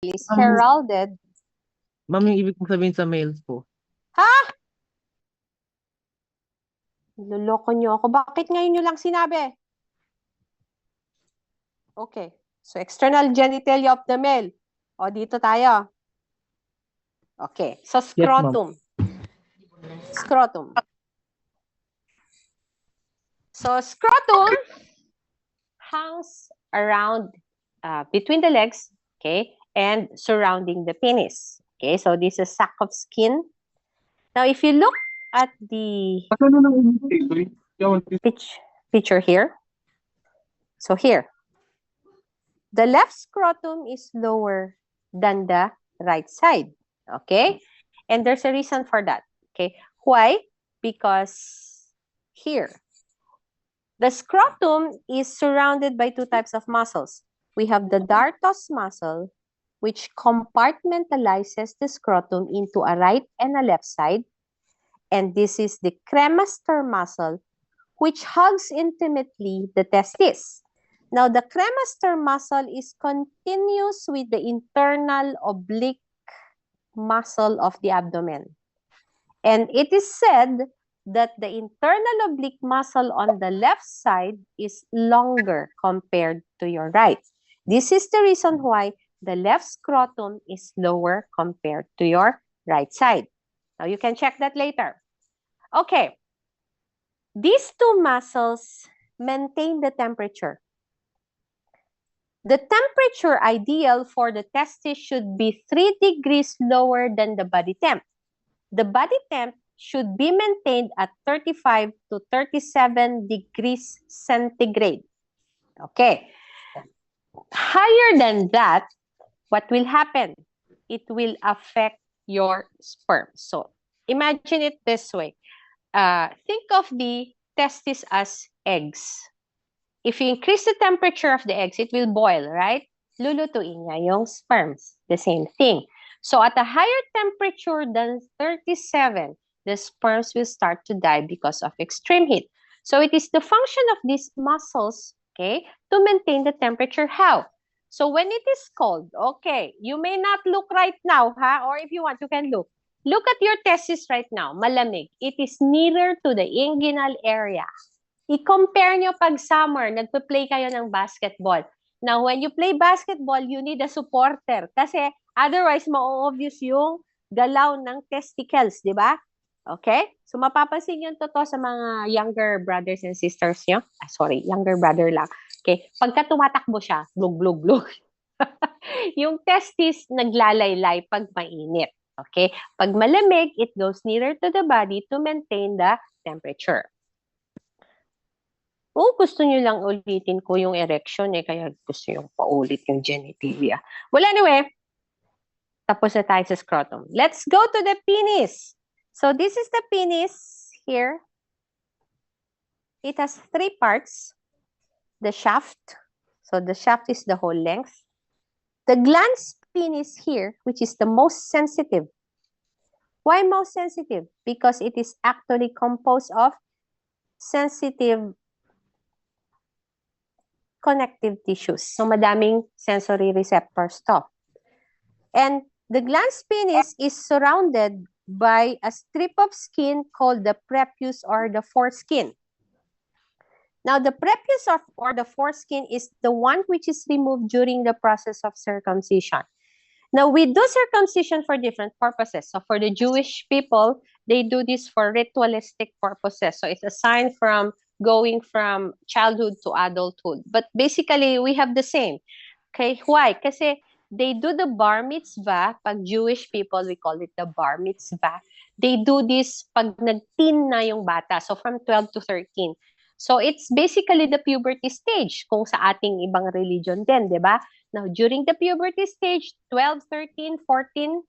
is heralded. Ma'am, yung ibig kong sabihin sa males po. Ha? Luloko nyo ako. Bakit ngayon nyo lang sinabi? Okay. So, external genitalia of the male. O, dito tayo. Okay. So, scrotum. Scrotum. So, scrotum hangs around between the legs, okay, and surrounding the penis. Okay, so this is a sack of skin. Now, if you look at the picture here, so here, the left scrotum is lower than the right side, okay? And there's a reason for that, okay? Why? Because here, the scrotum is surrounded by two types of muscles. We have the dartos muscle, which compartmentalizes the scrotum into a right and a left side. And this is the cremaster muscle, which hugs intimately the testis. Now, the cremaster muscle is continuous with the internal oblique muscle of the abdomen. And it is said that the internal oblique muscle on the left side is longer compared to your right. This is the reason why the left scrotum is lower compared to your right side. Now, you can check that later. Okay. These two muscles maintain the temperature. The temperature ideal for the testis should be 3 degrees lower than the body temp. The body temp should be maintained at 35 to 37 degrees centigrade. Okay. Higher than that, what will happen? It will affect your sperm. So, imagine it this way. Think of the testis as eggs. If you increase the temperature of the eggs, it will boil, right? Lulutuin niya yung sperms. The same thing. So at a higher temperature than 37, the sperms will start to die because of extreme heat. So it is the function of these muscles, okay, to maintain the temperature. How? So when it is cold, okay, you may not look right now, ha? Or if you want, you can look. Look at your testis right now, malamig. It is nearer to the inguinal area. I-compare nyo pag summer, nagpe-play kayo ng basketball. Now, when you play basketball, you need a supporter. Kasi otherwise, ma-obvious yung galaw ng testicles, di ba? Okay? So, mapapansin nyo to sa mga younger brothers and sisters nyo. Sorry, younger brother lang. Okay? Pagka tumatakbo siya, blug, blug, blug. Yung testis, naglalaylay pag mainit. Okay? Pag malamig, it goes nearer to the body to maintain the temperature. Gusto nyo lang ulitin ko yung erection kaya gusto nyo paulit yung genitalia. Well, anyway, tapos na tayo sa scrotum. Let's go to the penis. So, this is the penis here. It has 3 parts. The shaft. So, the shaft is the whole length. The glans penis here, which is the most sensitive. Why most sensitive? Because it is actually composed of sensitive connective tissues. So, madaming sensory receptors to. And the glans penis is surrounded by a strip of skin called the prepuce or the foreskin. Now, the prepuce or the foreskin is the one which is removed during the process of circumcision. Now, we do circumcision for different purposes. So, for the Jewish people, they do this for ritualistic purposes. So, it's a sign from going from childhood to adulthood. But basically, we have the same. Okay, why? Kasi they do the bar mitzvah. Pag Jewish people, we call it the bar mitzvah. They do this pag nag-teen na yung bata. So, from 12 to 13. So, it's basically the puberty stage kung sa ating ibang religion din, di ba? Now, during the puberty stage, 12, 13, 14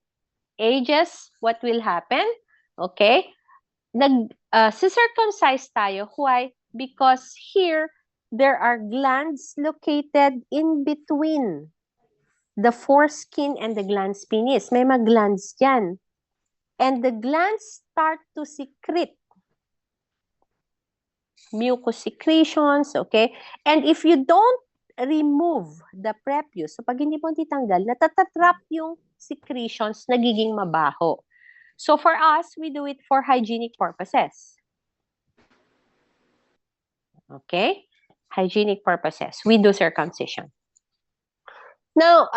ages, what will happen? Okay? Circumcise tayo. Why? Because here, there are glands located in between the foreskin and the glans penis. May mga glands dyan. And the glands start to secrete mucus secretions, okay? And if you don't remove the prepuce. So pag hindi mo titanggal, natatatrap yung secretions, nagiging mabaho. So for us, we do it for hygienic purposes. Okay? Hygienic purposes. We do circumcision. Now,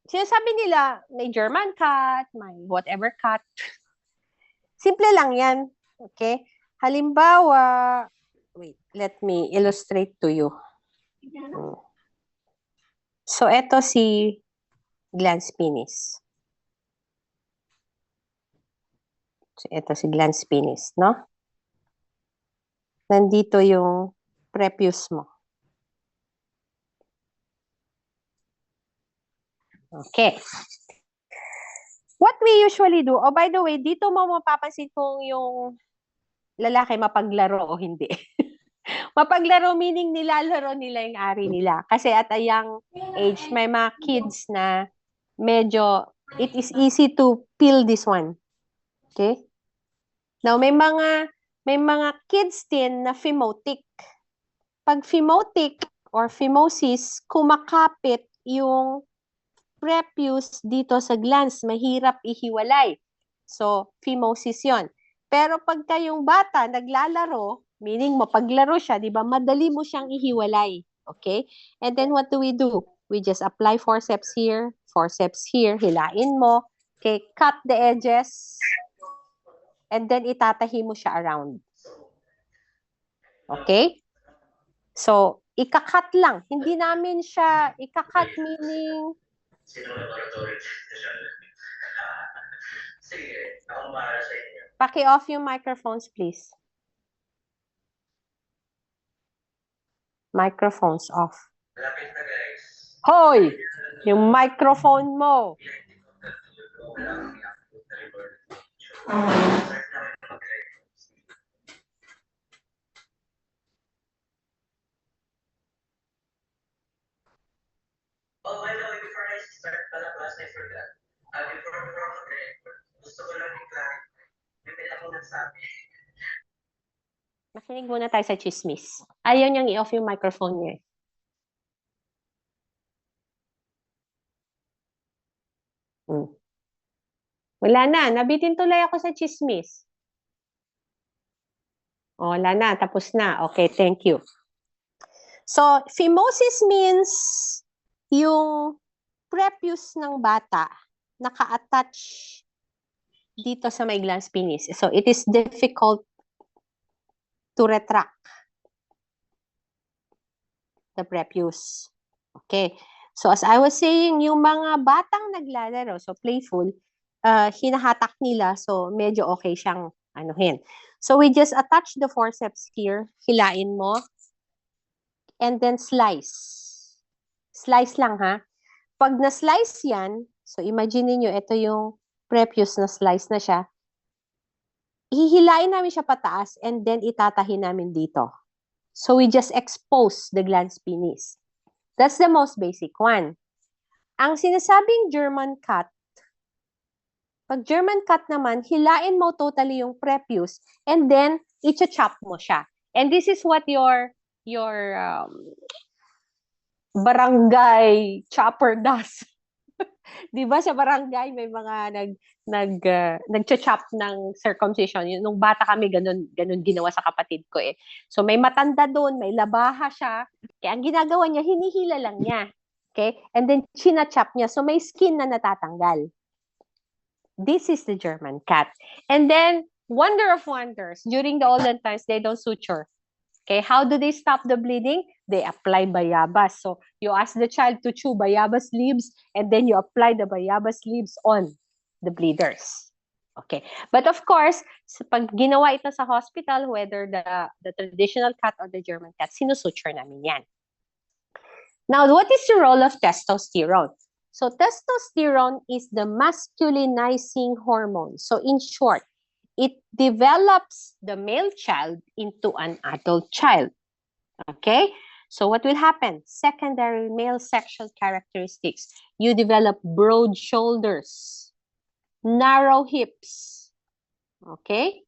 sinasabi nila, may German cat, may whatever cat. Simple lang yan. Okay? Halimbawa, wait, let me illustrate to you. So, eto si glans penis. So, eto si glans penis, no? Nandito yung prepuce mo. Okay. What we usually do, oh by the way, dito mo mapapansin kung yung lalaki mapaglaro o hindi. Mapaglaro meaning nilalaro nila yung ari nila. Kasi at a young age, may mga kids na medyo, it is easy to peel this one. Okay? Now, may mga kids din na phimotic. Pag phimotic or phimosis, kumakapit yung prepuce dito sa glans, mahirap ihiwalay. So, phimosis yon. Pero pagka yung bata naglalaro, meaning mapaglaro siya, di ba, madali mo siyang ihiwalay. Okay? And then what do? We just apply forceps here, hilain mo, okay, cut the edges, and then itatahi mo siya around. Okay? So, ikakat lang. Hindi namin siya ikakat meaning paki-off yung microphones, please. Microphones off. Hoy! Yung microphone mo. Oh, by the way, before I start pala class, I forgot. Before gusto ko lang i-clarify. May pinakong nagsabi. Makinig muna tayo sa chismis. Ayaw niyang i-off yung microphone niya. Wala na. Nabitin tuloy ako sa chismis. Oh, wala na. Tapos na. Okay, thank you. So, phimosis means yung prepuce ng bata naka-attach dito sa may glans penis. So, it is difficult to retract the prepuce. Okay. So, as I was saying, yung mga batang naglalaro, so playful, hinahatak nila, so medyo okay siyang anuhin. So, we just attach the forceps here, hilain mo, and then slice. Slice lang, ha? Pag na-slice yan, so imagine niyo ito yung prepuce na slice na siya, hihilain namin siya pataas, and then itatahin namin dito. So, we just expose the glans penis. That's the most basic one. Ang sinasabing German cut, pag German cut naman, hilain mo totally yung prepuce and then i-chop mo siya. And this is what your barangay chopper does. Di ba sa barangay may mga nag-chop ng circumcision. Nung bata kami, ganun ginawa sa kapatid ko eh. So may matanda doon, may labaha siya. Kaya ang ginagawa niya, hinihila lang niya. Okay? And then china-chop niya. So may skin na natatanggal. This is the German cat. And then, wonder of wonders, during the olden times, they don't suture. Okay, how do they stop the bleeding? They apply bayabas. So, you ask the child to chew bayabas leaves and then you apply the bayabas leaves on the bleeders. Okay, but of course, pag ginawa ito sa hospital, whether the traditional cat or the German cat, sinusuture namin yan. Now, what is the role of testosterone? So, testosterone is the masculinizing hormone. So, in short, it develops the male child into an adult child. Okay? So what will happen? Secondary male sexual characteristics. You develop broad shoulders, narrow hips. Okay?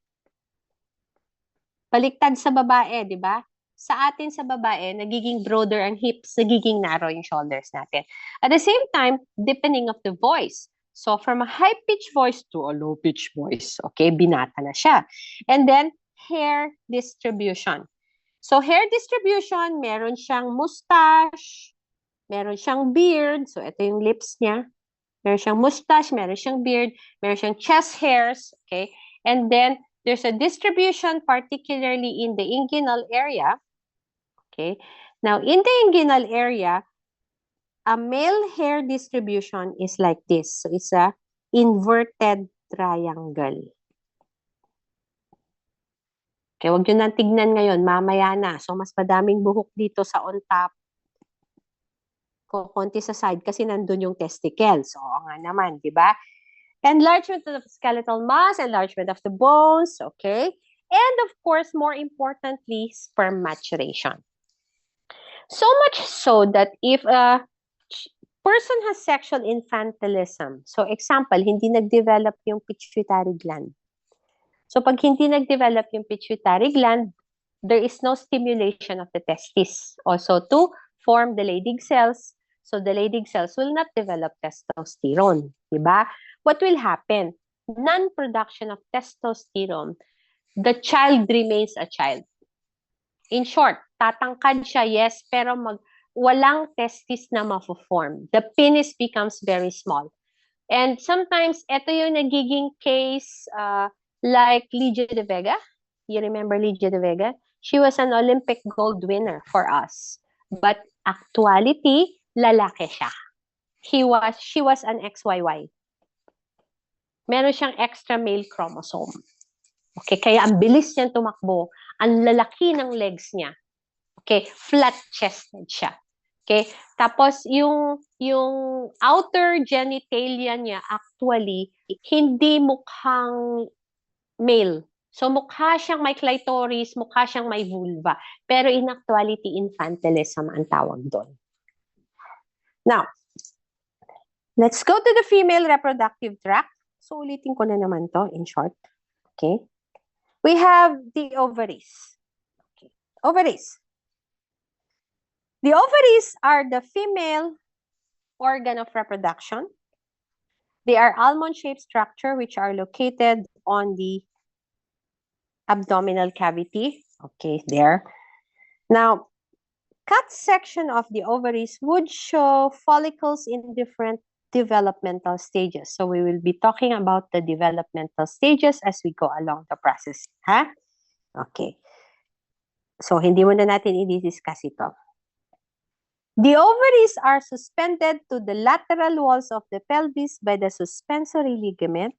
Baliktad sa babae, di ba? sa atin sa babae, nagiging broader ang hips, nagiging narrow yung shoulders natin. At the same time, deepening of the voice. So from a high-pitched voice to a low-pitched voice, okay, binata na siya. And then, hair distribution. So hair distribution, meron siyang mustache, meron siyang beard. So ito yung lips niya. Meron siyang mustache, meron siyang beard, meron siyang chest hairs, okay? And then, there's a distribution particularly in the inguinal area. Okay. Now, in the inguinal area, a male hair distribution is like this. So, it's a inverted triangle. Okay, huwag nyo nang tignan ngayon. Mamaya na. So, mas madaming buhok dito sa on top. Konti sa side kasi nandun yung testicle. So, nga naman, di ba? Enlargement of the skeletal mass, enlargement of the bones, okay? And of course, more importantly, sperm maturation. So much so that if a person has sexual infantilism, so example, hindi nag-develop yung pituitary gland. So pag hindi nag-develop yung pituitary gland, there is no stimulation of the testes also to form the Leydig cells. So the Leydig cells will not develop testosterone, diba? What will happen? Non-production of testosterone, the child remains a child. In short, tatangkad siya, yes, pero walang testis na mafo-form. The penis becomes very small. And sometimes, ito yung nagiging case like Lygia de Vega. You remember Lygia de Vega? She was an Olympic gold winner for us. But actuality, lalaki siya. She was an XYY. Meron siyang extra male chromosome. Okay, kaya ang bilis niyang tumakbo, ang lalaki ng legs niya. Okay, flat-chested siya. Okay, tapos yung outer genitalia niya actually hindi mukhang male. So mukha siyang may clitoris, mukha siyang may vulva. Pero in actuality, infantilism ang tawag doon. Now, let's go to the female reproductive tract. So ulitin ko na naman to in short. Okay. We have the ovaries. Okay. Ovaries. The ovaries are the female organ of reproduction. They are almond-shaped structure which are located on the abdominal cavity. Okay, there. Now, cut section of the ovaries would show follicles in different developmental stages. So we will be talking about the developmental stages as we go along the process. Ha? Okay. So, hindi muna natin i-discuss ito. The ovaries are suspended to the lateral walls of the pelvis by the suspensory ligament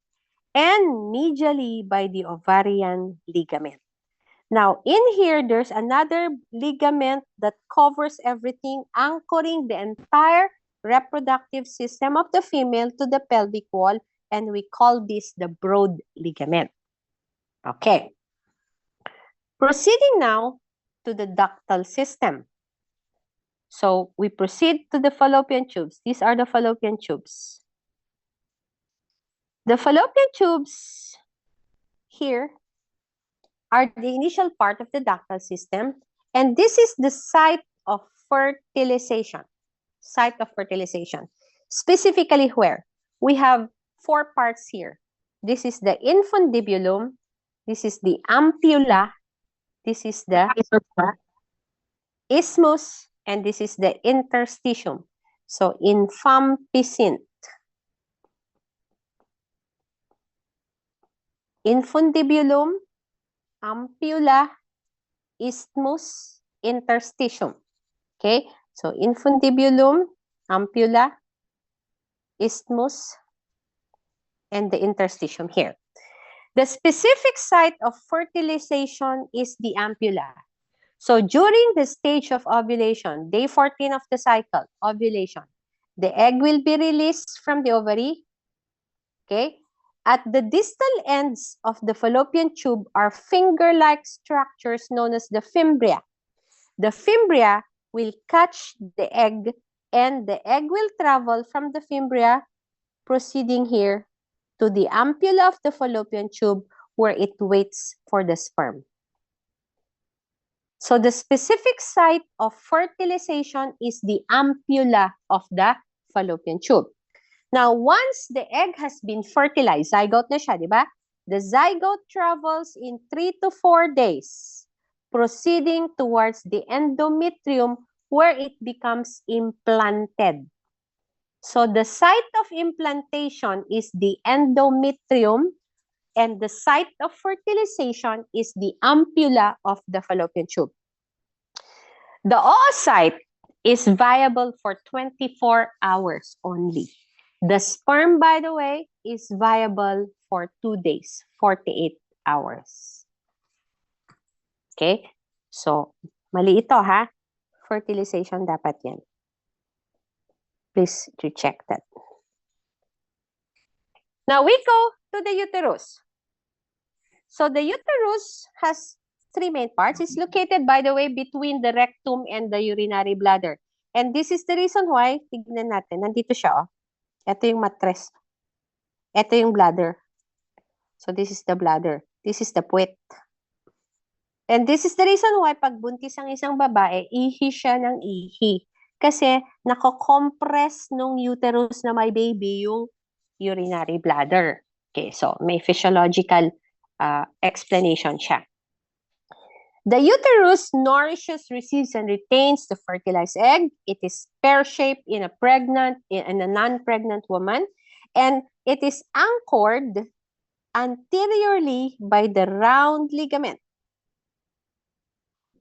and medially by the ovarian ligament. Now, in here, there's another ligament that covers everything, anchoring the entire reproductive system of the female to the pelvic wall, and we call this the broad ligament. Okay. Proceeding now to the ductal system. So we proceed to the fallopian tubes. These are the fallopian tubes. The fallopian tubes here are the initial part of the ductal system, and this is the site of fertilization. Site of fertilization. Specifically where? We have 4 parts here. This is the infundibulum, this is the ampulla, this is the isthmus, and this is the interstitium. So, infampiscent. Infundibulum, ampulla, isthmus, interstitium. Okay? So, infundibulum, ampulla, isthmus, and the interstitium here. The specific site of fertilization is the ampulla. So during the stage of ovulation, day 14 of the cycle, ovulation, the egg will be released from the ovary. Okay? At the distal ends of the fallopian tube are finger-like structures known as the fimbria. The fimbria will catch the egg, and the egg will travel from the fimbria, proceeding here to the ampulla of the fallopian tube where it waits for the sperm. So the specific site of fertilization is the ampulla of the fallopian tube. Now, once the egg has been fertilized, zygote na siya, di ba? The zygote travels in 3 to 4 days, proceeding towards the endometrium where it becomes implanted. So the site of implantation is the endometrium, and the site of fertilization is the ampulla of the fallopian tube. The oocyte is viable for 24 hours only. The sperm, by the way, is viable for 2 days, 48 hours. Okay? So, mali ito ha. Fertilization dapat yan. Please to check that. Now, we go to the uterus. So, the uterus has 3 main parts. It's located, by the way, between the rectum and the urinary bladder. And this is the reason why, tignan natin, nandito siya, oh. Ito yung mattress. Ito yung bladder. So, this is the bladder. This is the puwet. And this is the reason why pag buntis ang isang babae, ihi siya ng ihi. Kasi nako-compress nung uterus na may baby yung urinary bladder. Okay, so may physiological explanation siya. The uterus nourishes, receives, and retains the fertilized egg. It is pear-shaped in a non-pregnant woman, and it is anchored anteriorly by the round ligament,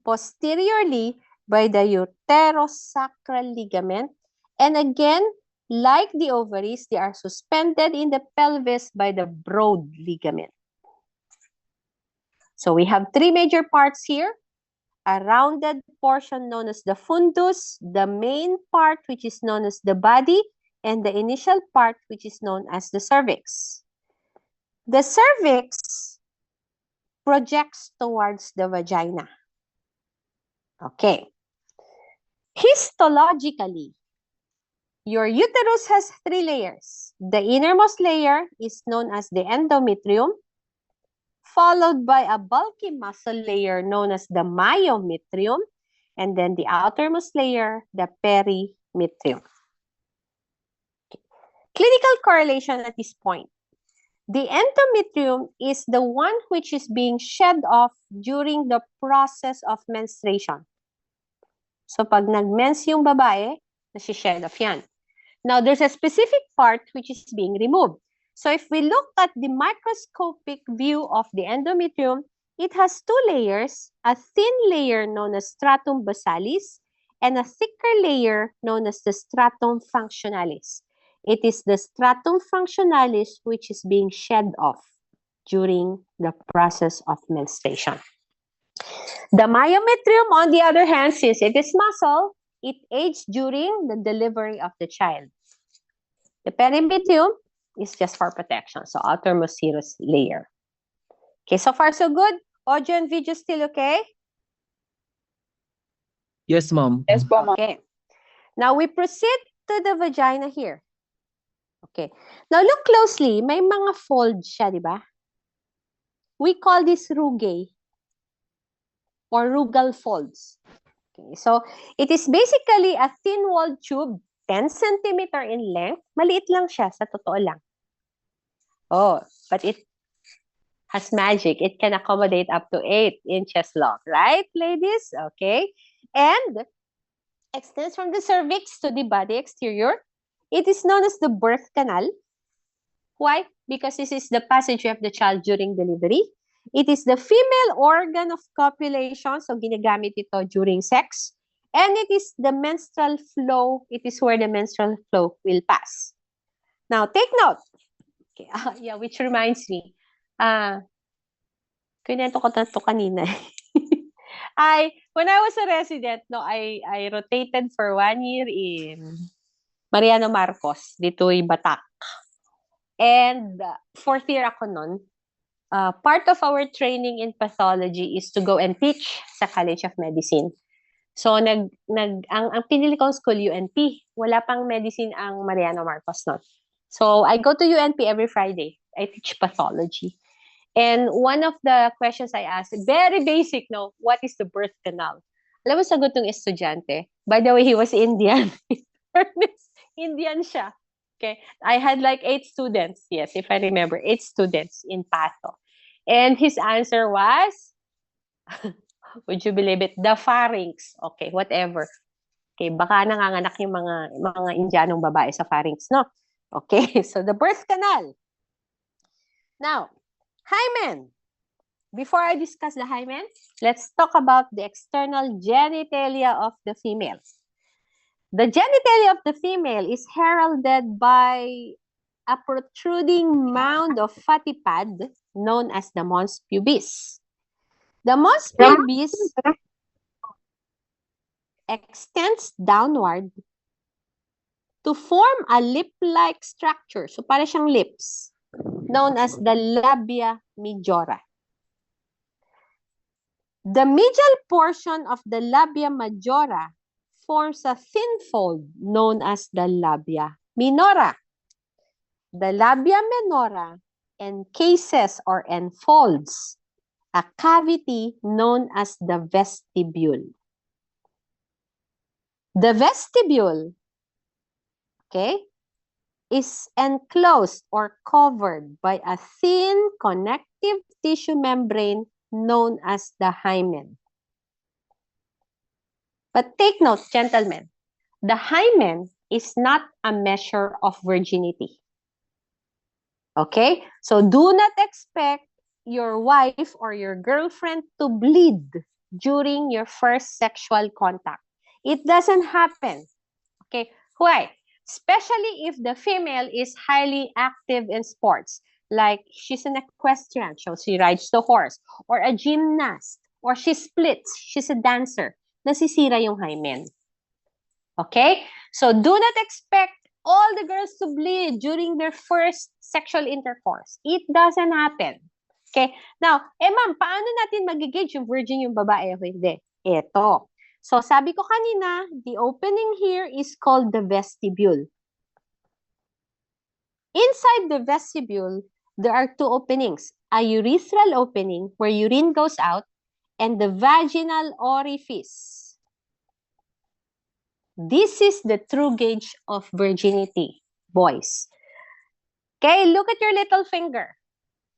posteriorly by the uterosacral ligament, and again, like the ovaries, they are suspended in the pelvis by the broad ligament. So we have 3 major parts here. A rounded portion known as the fundus, the main part which is known as the body, and the initial part which is known as the cervix. The cervix projects towards the vagina. Okay. Histologically, your uterus has 3 layers. The innermost layer is known as the endometrium, followed by a bulky muscle layer known as the myometrium, and then the outermost layer, the perimetrium. Okay. Clinical correlation at this point. The endometrium is the one which is being shed off during the process of menstruation. So pag nag-mens yung babae, nasi-shed off yan. Now, there's a specific part which is being removed. So if we look at the microscopic view of the endometrium, it has 2 layers, a thin layer known as stratum basalis and a thicker layer known as the stratum functionalis. It is the stratum functionalis which is being shed off during the process of menstruation. The myometrium, on the other hand, since it is muscle, it aids during the delivery of the child. The perimetrium is just for protection, so outermost serous layer. Okay, so far so good? Audio and video still okay? Yes, ma'am. Yes po, ma'am. Okay. Now we proceed to the vagina here. Okay. Now look closely. May mga folds siya, di ba? We call this rugae or rugal folds. Okay. So it is basically a thin-walled tube, 10 centimeter in length. Maliit lang siya, sa totoo lang. Oh, but it has magic. It can accommodate up to 8 inches long. Right, ladies? Okay. And extends from the cervix to the body exterior. It is known as the birth canal. Why? Because this is the passageway of the child during delivery. It is the female organ of copulation, so ginagamit ito during sex. And it is the menstrual flow. It is where the menstrual flow will pass. Now, take note. Okay, yeah, which reminds me. Kinento ko na ito kanina. When I was a resident, no, I rotated for 1 year in Mariano Marcos, dito'y Batak. And 4th year ako nun. Part of our training in pathology is to go and teach sa College of Medicine. So, ang pinili kong school, UNP. Wala pang medicine ang Mariano Marcos nun. So, I go to UNP every Friday. I teach pathology. And one of the questions I asked, very basic, no? What is the birth canal? Alam mo, sagot ng estudyante. By the way, he was Indian. Indian siya. Okay. I had like 8 students. Yes, if I remember, 8 students in Paso. And his answer was, would you believe it? The pharynx. Okay, whatever. Okay, baka nanganganak yung mga Indianong babae sa pharynx, no? Okay, so the birth canal. Now, hymen. Before I discuss the hymen, let's talk about the external genitalia of the female. The genitalia of the female is heralded by a protruding mound of fatty pad known as the mons pubis. The mons pubis extends downward to form a lip-like structure. So, para siyang lips, known as the labia majora. The medial portion of the labia majora forms a thin fold known as the labia minora. The labia minora encases or enfolds a cavity known as the vestibule. The vestibule, okay, is enclosed or covered by a thin connective tissue membrane known as the hymen. But take note, gentlemen, the hymen is not a measure of virginity. Okay? So do not expect your wife or your girlfriend to bleed during your first sexual contact. It doesn't happen. Okay? Why? Especially if the female is highly active in sports, like she's an equestrian, so she rides the horse, or a gymnast, or she splits, she's a dancer, nasisira yung hymen. Okay? So do not expect all the girls to bleed during their first sexual intercourse. It doesn't happen. Okay? Now, ma'am, paano natin mag-gauge yung virgin yung babae o hindi? Ito. So, sabi ko kanina, the opening here is called the vestibule. Inside the vestibule, there are 2 openings. A urethral opening where urine goes out and the vaginal orifice. This is the true gauge of virginity, boys. Okay, look at your little finger.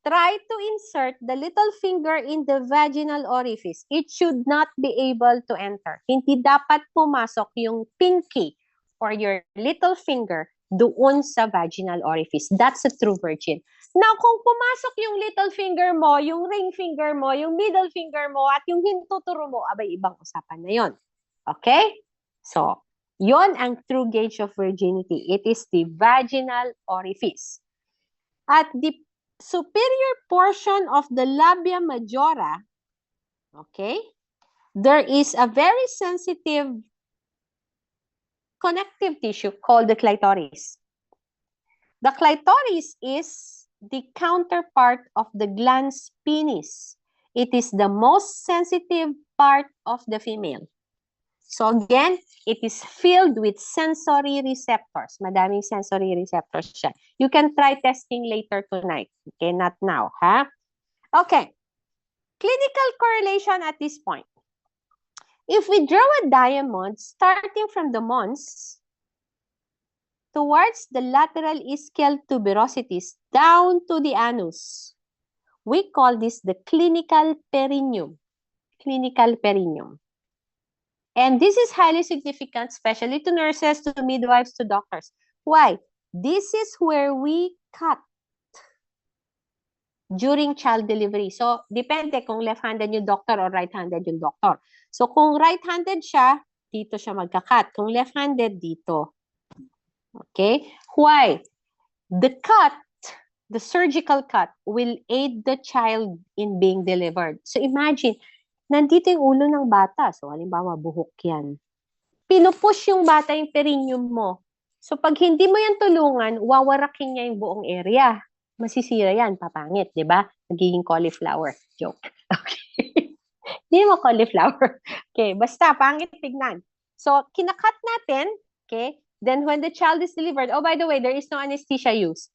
Try to insert the little finger in the vaginal orifice. It should not be able to enter. Hindi dapat pumasok yung pinky or your little finger doon sa vaginal orifice. That's a true virgin. Now, kung pumasok yung little finger mo, yung ring finger mo, yung middle finger mo, at yung hintuturo mo, abay, ibang usapan na yon. Okay? So, yon ang true gauge of virginity. It is the vaginal orifice. At the superior portion of the labia majora, okay, there is a very sensitive connective tissue called the clitoris. The clitoris is the counterpart of the glans penis. It is the most sensitive part of the female. So again, it is filled with sensory receptors. Madaming sensory receptors siya. You can try testing later tonight. Okay, not now, ha? Okay. Clinical correlation at this point. If we draw a diamond starting from the mons towards the lateral ischial tuberosities down to the anus, we call this the clinical perineum. Clinical perineum. And this is highly significant, especially to nurses, to midwives, to doctors. Why? This is where we cut during child delivery. So, depende kung left-handed yung doctor or right-handed yung doctor. So, kung right-handed siya, dito siya magka-cut. Kung left-handed, dito. Okay? Why? The cut, the surgical cut, will aid the child in being delivered. So, imagine, nandito yung ulo ng bata. So, halimbawa, buhok yan. Pinupush yung bata yung perineum mo. So, pag hindi mo yan tulungan, wawarakin niya yung buong area. Masisira yan, papangit, di ba? Nagiging cauliflower. Joke. Okay. Hindi mo cauliflower. Okay, basta, pangit tignan. So, kinakat natin, okay? Then, when the child is delivered, oh, by the way, there is no anesthesia used.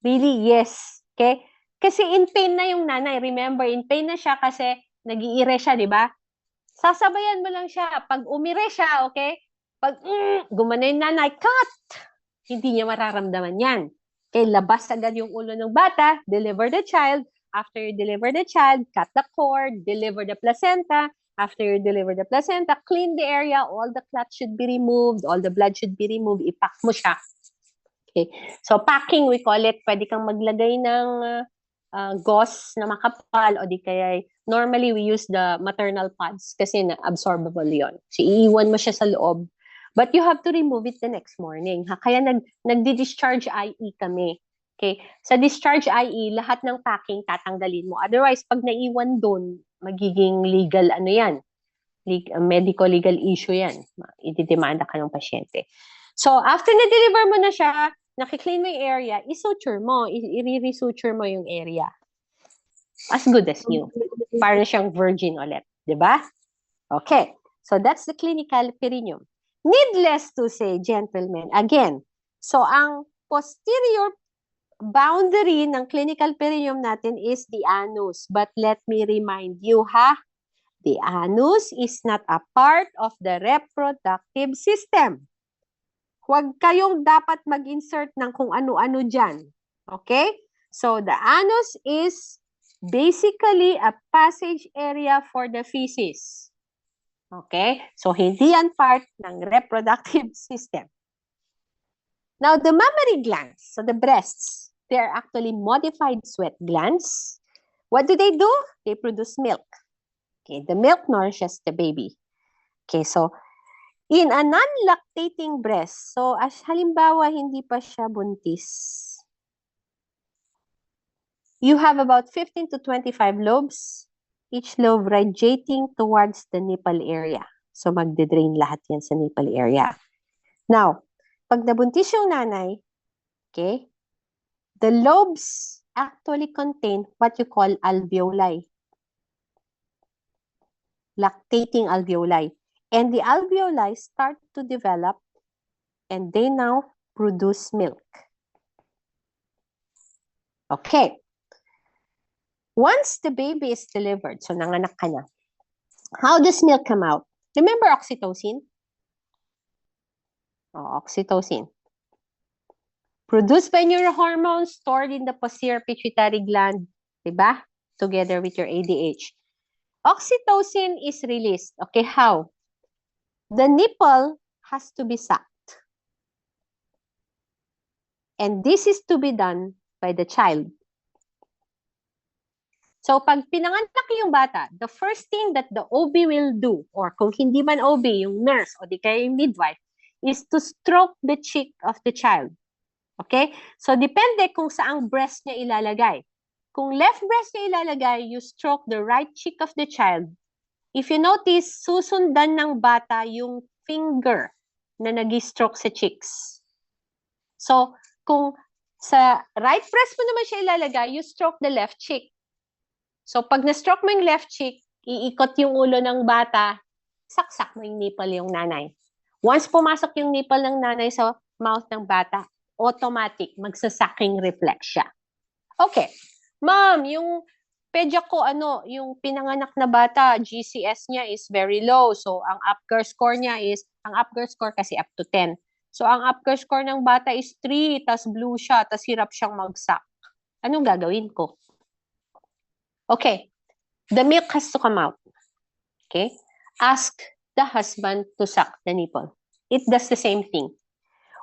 Really? Yes. Okay? Kasi in pain na yung nanay. Remember, in pain na siya kasi nag-iire siya, di ba? Sasabayan mo lang siya. Pag umire siya, okay? Pag gumana yung nanay, cut! Hindi niya mararamdaman yan. Okay, labas agad yung ulo ng bata, deliver the child. After you deliver the child, cut the cord, deliver the placenta. After you deliver the placenta, clean the area. All the clot should be removed. All the blood should be removed. Ipack mo siya. Okay. So, packing, we call it. Pwede kang maglagay ng gauze na makapal o di kaya normally we use the maternal pads kasi na-absorbable yon. So, iiwan mo siya sa loob. But you have to remove it the next morning. Ha? Kaya nagdi-discharge IE kami. Okay? Sa discharge IE, lahat ng packing tatanggalin mo. Otherwise, pag naiwan doon, magiging legal ano yan. Medico-legal issue yan. Ididemanda ka ng pasyente. So, after na-deliver mo na siya, nakiklean mo yung area, isuture mo, i-resuture mo yung area. As good as new. Para siyang virgin ulit. Diba? Okay. So, that's the clinical perineum. Needless to say, gentlemen, again, so ang posterior boundary ng clinical perineum natin is the anus. But let me remind you, the anus is not a part of the reproductive system. Huwag kayong dapat mag-insert ng kung ano-ano dyan. Okay? So, the anus is basically a passage area for the feces. Okay? So, hindi yan part ng reproductive system. Now, the mammary glands, so the breasts, they are actually modified sweat glands. What do? They produce milk. Okay, the milk nourishes the baby. Okay, so, in a non-lactating breast, so as halimbawa, hindi pa siya buntis, you have about 15 to 25 lobes, each lobe radiating towards the nipple area. So, magde-drain lahat yan sa nipple area. Now, pag nabuntis yung nanay, okay, the lobes actually contain what you call alveoli. Lactating alveoli. And the alveoli start to develop and they now produce milk. Okay. Once the baby is delivered, so nanganak ka na, how does milk come out? Remember oxytocin? Oh, oxytocin. Produced by neurohormones stored in the posterior pituitary gland, diba? Together with your ADH. Oxytocin is released. Okay, how? The nipple has to be sucked. And this is to be done by the child. So, pag pinanganak yung bata, the first thing that the OB will do, or kung hindi man OB, yung nurse o di kaya yung midwife, is to stroke the cheek of the child. Okay? So, depende kung saang breast niya ilalagay. Kung left breast niya ilalagay, you stroke the right cheek of the child. If you notice, susundan ng bata yung finger na nag-stroke sa cheeks. So, kung sa right breast mo naman siya ilalagay, you stroke the left cheek. So, pag na-stroke mo yung left cheek, iikot yung ulo ng bata, saksak mo yung nipple yung nanay. Once pumasok yung nipple ng nanay sa mouth ng bata, automatic, magsa-sucking reflex siya. Okay. Ma'am, yung pedya ko, yung pinanganak na bata, GCS niya is very low. So, ang Apgar score niya is, ang Apgar score kasi up to 10. So, ang Apgar score ng bata is 3, tas blue siya, tas hirap siyang mag-suck. Anong gagawin ko? Okay, the milk has to come out. Okay, ask the husband to suck the nipple. It does the same thing.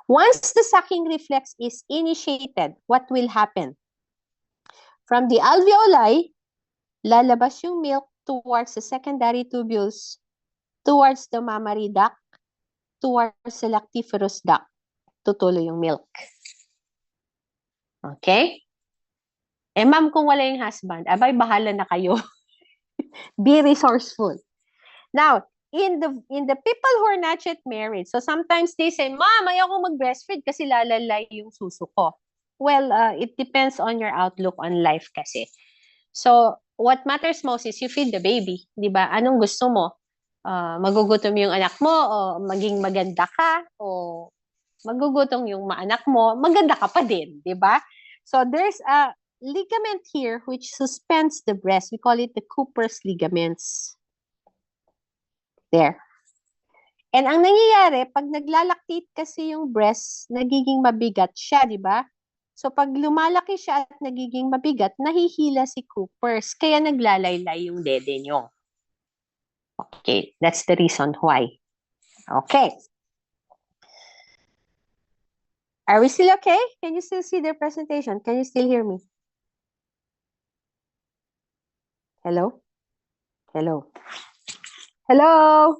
Once the sucking reflex is initiated, what will happen? From the alveoli, lalabas yung milk towards the secondary tubules, towards the mammary duct, towards the lactiferous duct. Tutuloy yung milk. Okay? Eh, ma'am, kung wala yung husband, abay, bahala na kayo. Be resourceful. Now, in the people who are not yet married, so sometimes they say, ma'am, ayaw ko mag-breastfeed kasi lalalay yung suso ko. Well, it depends on your outlook on life kasi. So, what matters most is you feed the baby. Di ba? Anong gusto mo? Magugutom yung anak mo o maging maganda ka o magugutom yung anak mo, maganda ka pa din. Di ba? So, there's a ligament here which suspends the breast. We call it the Cooper's ligaments. There. And ang nangyayari, pag naglalactate kasi yung breast, nagiging mabigat siya, di ba? So pag lumalaki siya at nagiging mabigat, nahihila si Cooper's. Kaya naglalaylay yung dede nyo. Okay, that's the reason why. Okay. Are we still okay? Can you still see the presentation? Can you still hear me? Hello? Hello? Hello?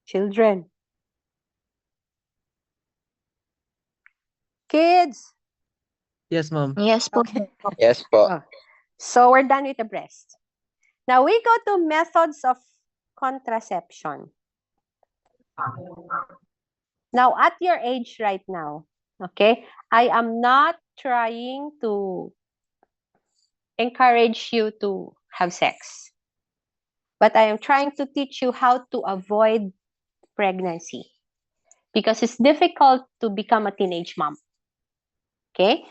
Children? Kids? Yes, ma'am. Yes po. Okay. Yes po. Oh. So we're done with the breast. Now we go to methods of contraception. Now, at your age right now, okay, I am not trying to encourage you to have sex, but I am trying to teach you how to avoid pregnancy because it's difficult to become a teenage mom. Okay,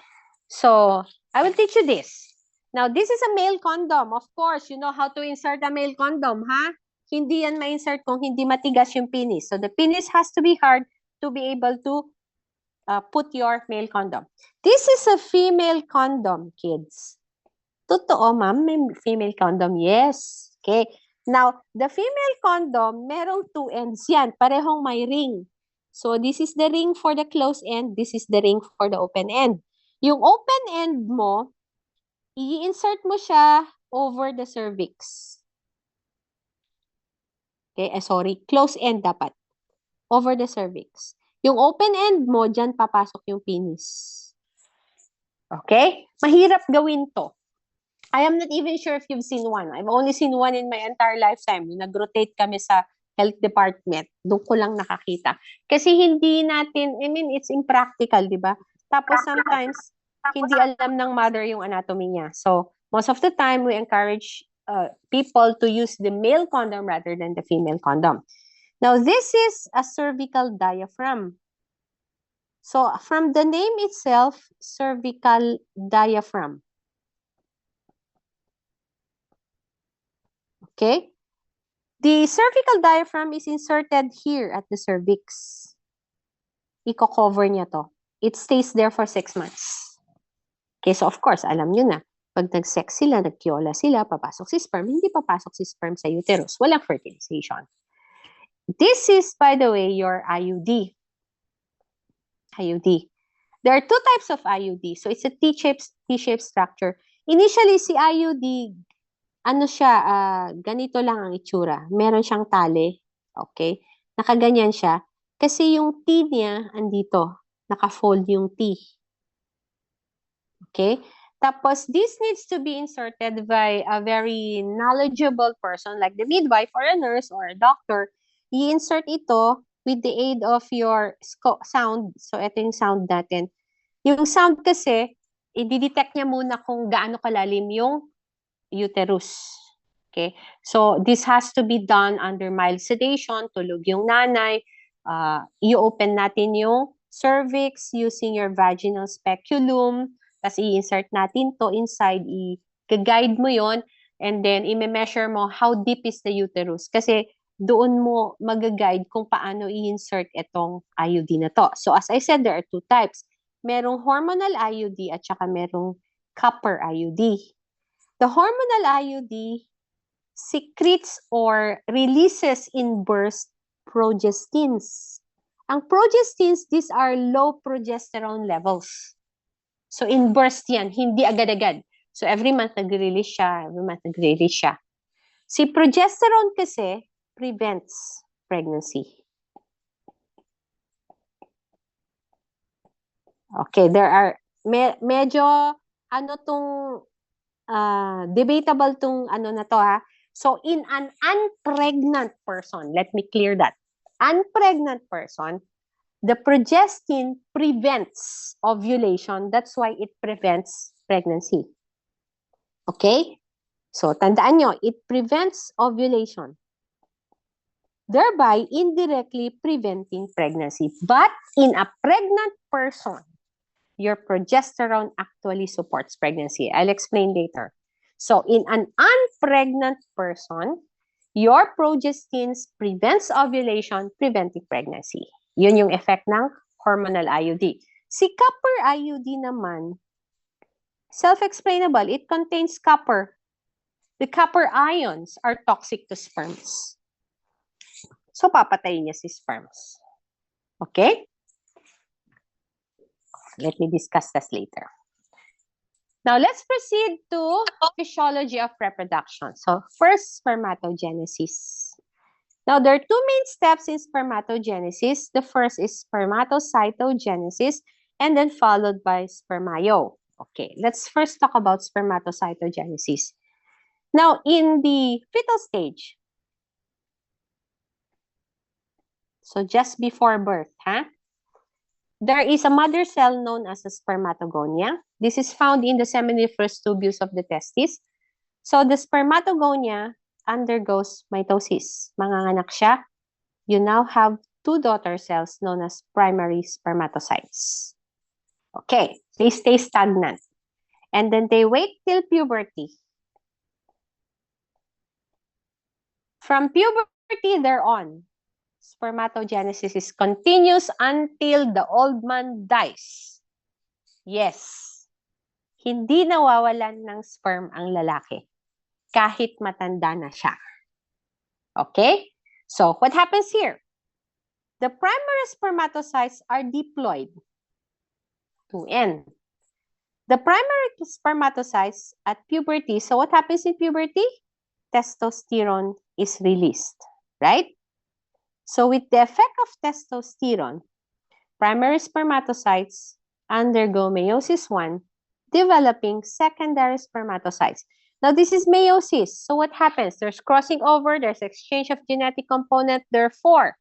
so I will teach you this. Now, this is a male condom. Of course, you know how to insert a male condom, huh? Hindi yan ma-insert kung hindi matigas yung penis. So the penis has to be hard to be able to put your male condom. This is a female condom, kids. Totoo, ma'am, may female condom. Yes. Okay. Now, the female condom, merong two ends yan. Parehong may ring. So, this is the ring for the closed end. This is the ring for the open end. Yung open end mo, i-insert mo siya over the cervix. Okay, sorry. Closed end dapat. Over the cervix. Yung open end mo, dyan papasok yung penis. Okay? Mahirap gawin to. I am not even sure if you've seen one. I've only seen one in my entire lifetime. Nag-rotate kami sa health department. Doon ko lang nakakita. Kasi hindi natin, I mean, it's impractical, di ba? Tapos sometimes, hindi alam ng mother yung anatomy niya. So, most of the time, we encourage people to use the male condom rather than the female condom. Now, this is a cervical diaphragm. So, from the name itself, cervical diaphragm. Okay? The cervical diaphragm is inserted here at the cervix. Iko-cover niya to. It stays there for 6 months. Okay, so of course, alam nyo na, pag nag-sex sila, nagkiola sila, papasok si sperm, hindi papasok si sperm sa uterus. Walang fertilization. This is, by the way, your IUD. IUD. There are 2 types of IUD. So it's a T-shaped structure. Initially, si IUD, ano siya, ganito lang ang itsura. Meron siyang tali. Okay? Nakaganyan siya. Kasi yung T niya, andito. Naka-fold yung T. Okay? Tapos, this needs to be inserted by a very knowledgeable person like the midwife or a nurse or a doctor. I-insert ito with the aid of your sound. So, ito yung sound natin. Yung sound kasi, i-detect niya muna kung gaano kalalim yung uterus. Okay? So, this has to be done under mild sedation, tulog yung nanay. I-open natin yung cervix using your vaginal speculum. Tapos i-insert natin to inside, i-guide mo yon and then i-measure mo how deep is the uterus. Kasi doon mo mag-guide kung paano i-insert itong IUD na to. So as I said, there are 2 types. Merong hormonal IUD at saka merong copper IUD. The hormonal IUD secretes or releases in burst progestins. Ang progestins, these are low progesterone levels. So, in burst yan, hindi agad-agad. So, every month nag-release siya, Si progesterone kasi prevents pregnancy. Okay, there are, medyo, debatable tong na to ha. So, in an unpregnant person, let me clear that. Unpregnant person, the progestin prevents ovulation. That's why it prevents pregnancy. Okay? So, tandaan nyo, it prevents ovulation, thereby indirectly preventing pregnancy. But in a pregnant person, your progesterone actually supports pregnancy. I'll explain later. So in an unpregnant person, your progestins prevents ovulation, preventing pregnancy. Yun yung effect ng hormonal IUD. Si copper IUD naman, self-explainable. It contains copper. The copper ions are toxic to sperms. So, papatayin niya si sperms. Okay? Let me discuss this later. Now, let's proceed to physiology of reproduction. So, first, spermatogenesis. Now, there are two main steps in spermatogenesis. The first is spermatocytogenesis, and then followed by spermio. Okay, let's first talk about spermatocytogenesis. Now, in the fetal stage, so just before birth, there is a mother cell known as a spermatogonia. This is found in the seminiferous tubules of the testis. So the spermatogonia undergoes mitosis. Manganganak siya. You now have two daughter cells known as primary spermatocytes. Okay, they stay stagnant. And then they wait till puberty. From puberty thereon, spermatogenesis is continuous until the old man dies. Yes, hindi nawawalan ng sperm ang lalaki kahit matanda na siya. Okay? So, what happens here? The primary spermatocytes are diploid. 2N. The primary spermatocytes at puberty, so what happens in puberty? Testosterone is released, right? So with the effect of testosterone, primary spermatocytes undergo meiosis 1, developing secondary spermatocytes. Now this is meiosis. So what happens? There's crossing over, there's exchange of genetic component. Therefore,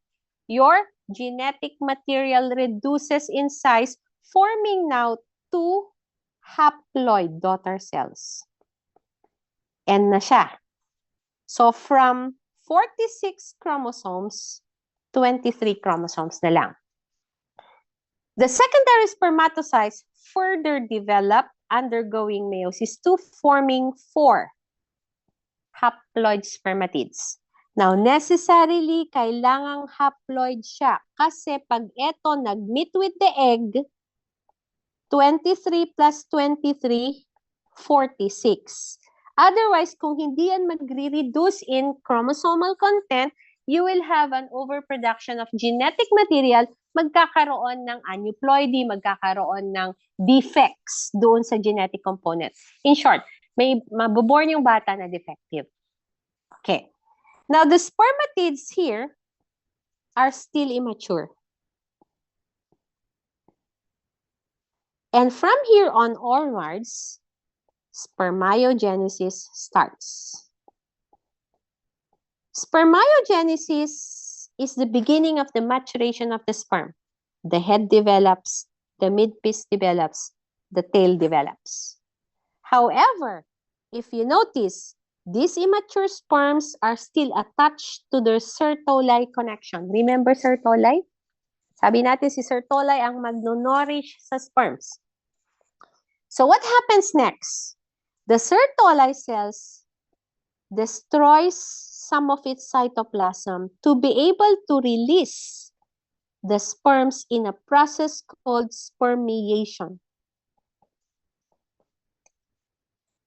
your genetic material reduces in size, forming now two haploid daughter cells. N na siya. So from 46 chromosomes, 23 chromosomes na lang. The secondary spermatocytes further develop, undergoing meiosis 2, forming 4 haploid spermatids. Now, necessarily, kailangang haploid siya. Kasi pag ito nag-meet with the egg, 23 plus 23, 46. Otherwise, kung hindi yan magre-reduce in chromosomal content, you will have an overproduction of genetic material, magkakaroon ng aneuploidy, magkakaroon ng defects doon sa genetic component. In short, may mabuborn yung bata na defective. Okay. Now, the spermatids here are still immature. And from here on onwards, spermiogenesis starts. Spermiogenesis is the beginning of the maturation of the sperm. The head develops, the midpiece develops, the tail develops. However, if you notice, these immature sperms are still attached to their Sertoli connection. Remember Sertoli? Sabi natin si Sertoli ang magno-nourish sa sperms. So what happens next? The Sertoli cells destroys some of its cytoplasm to be able to release the sperms in a process called spermiation.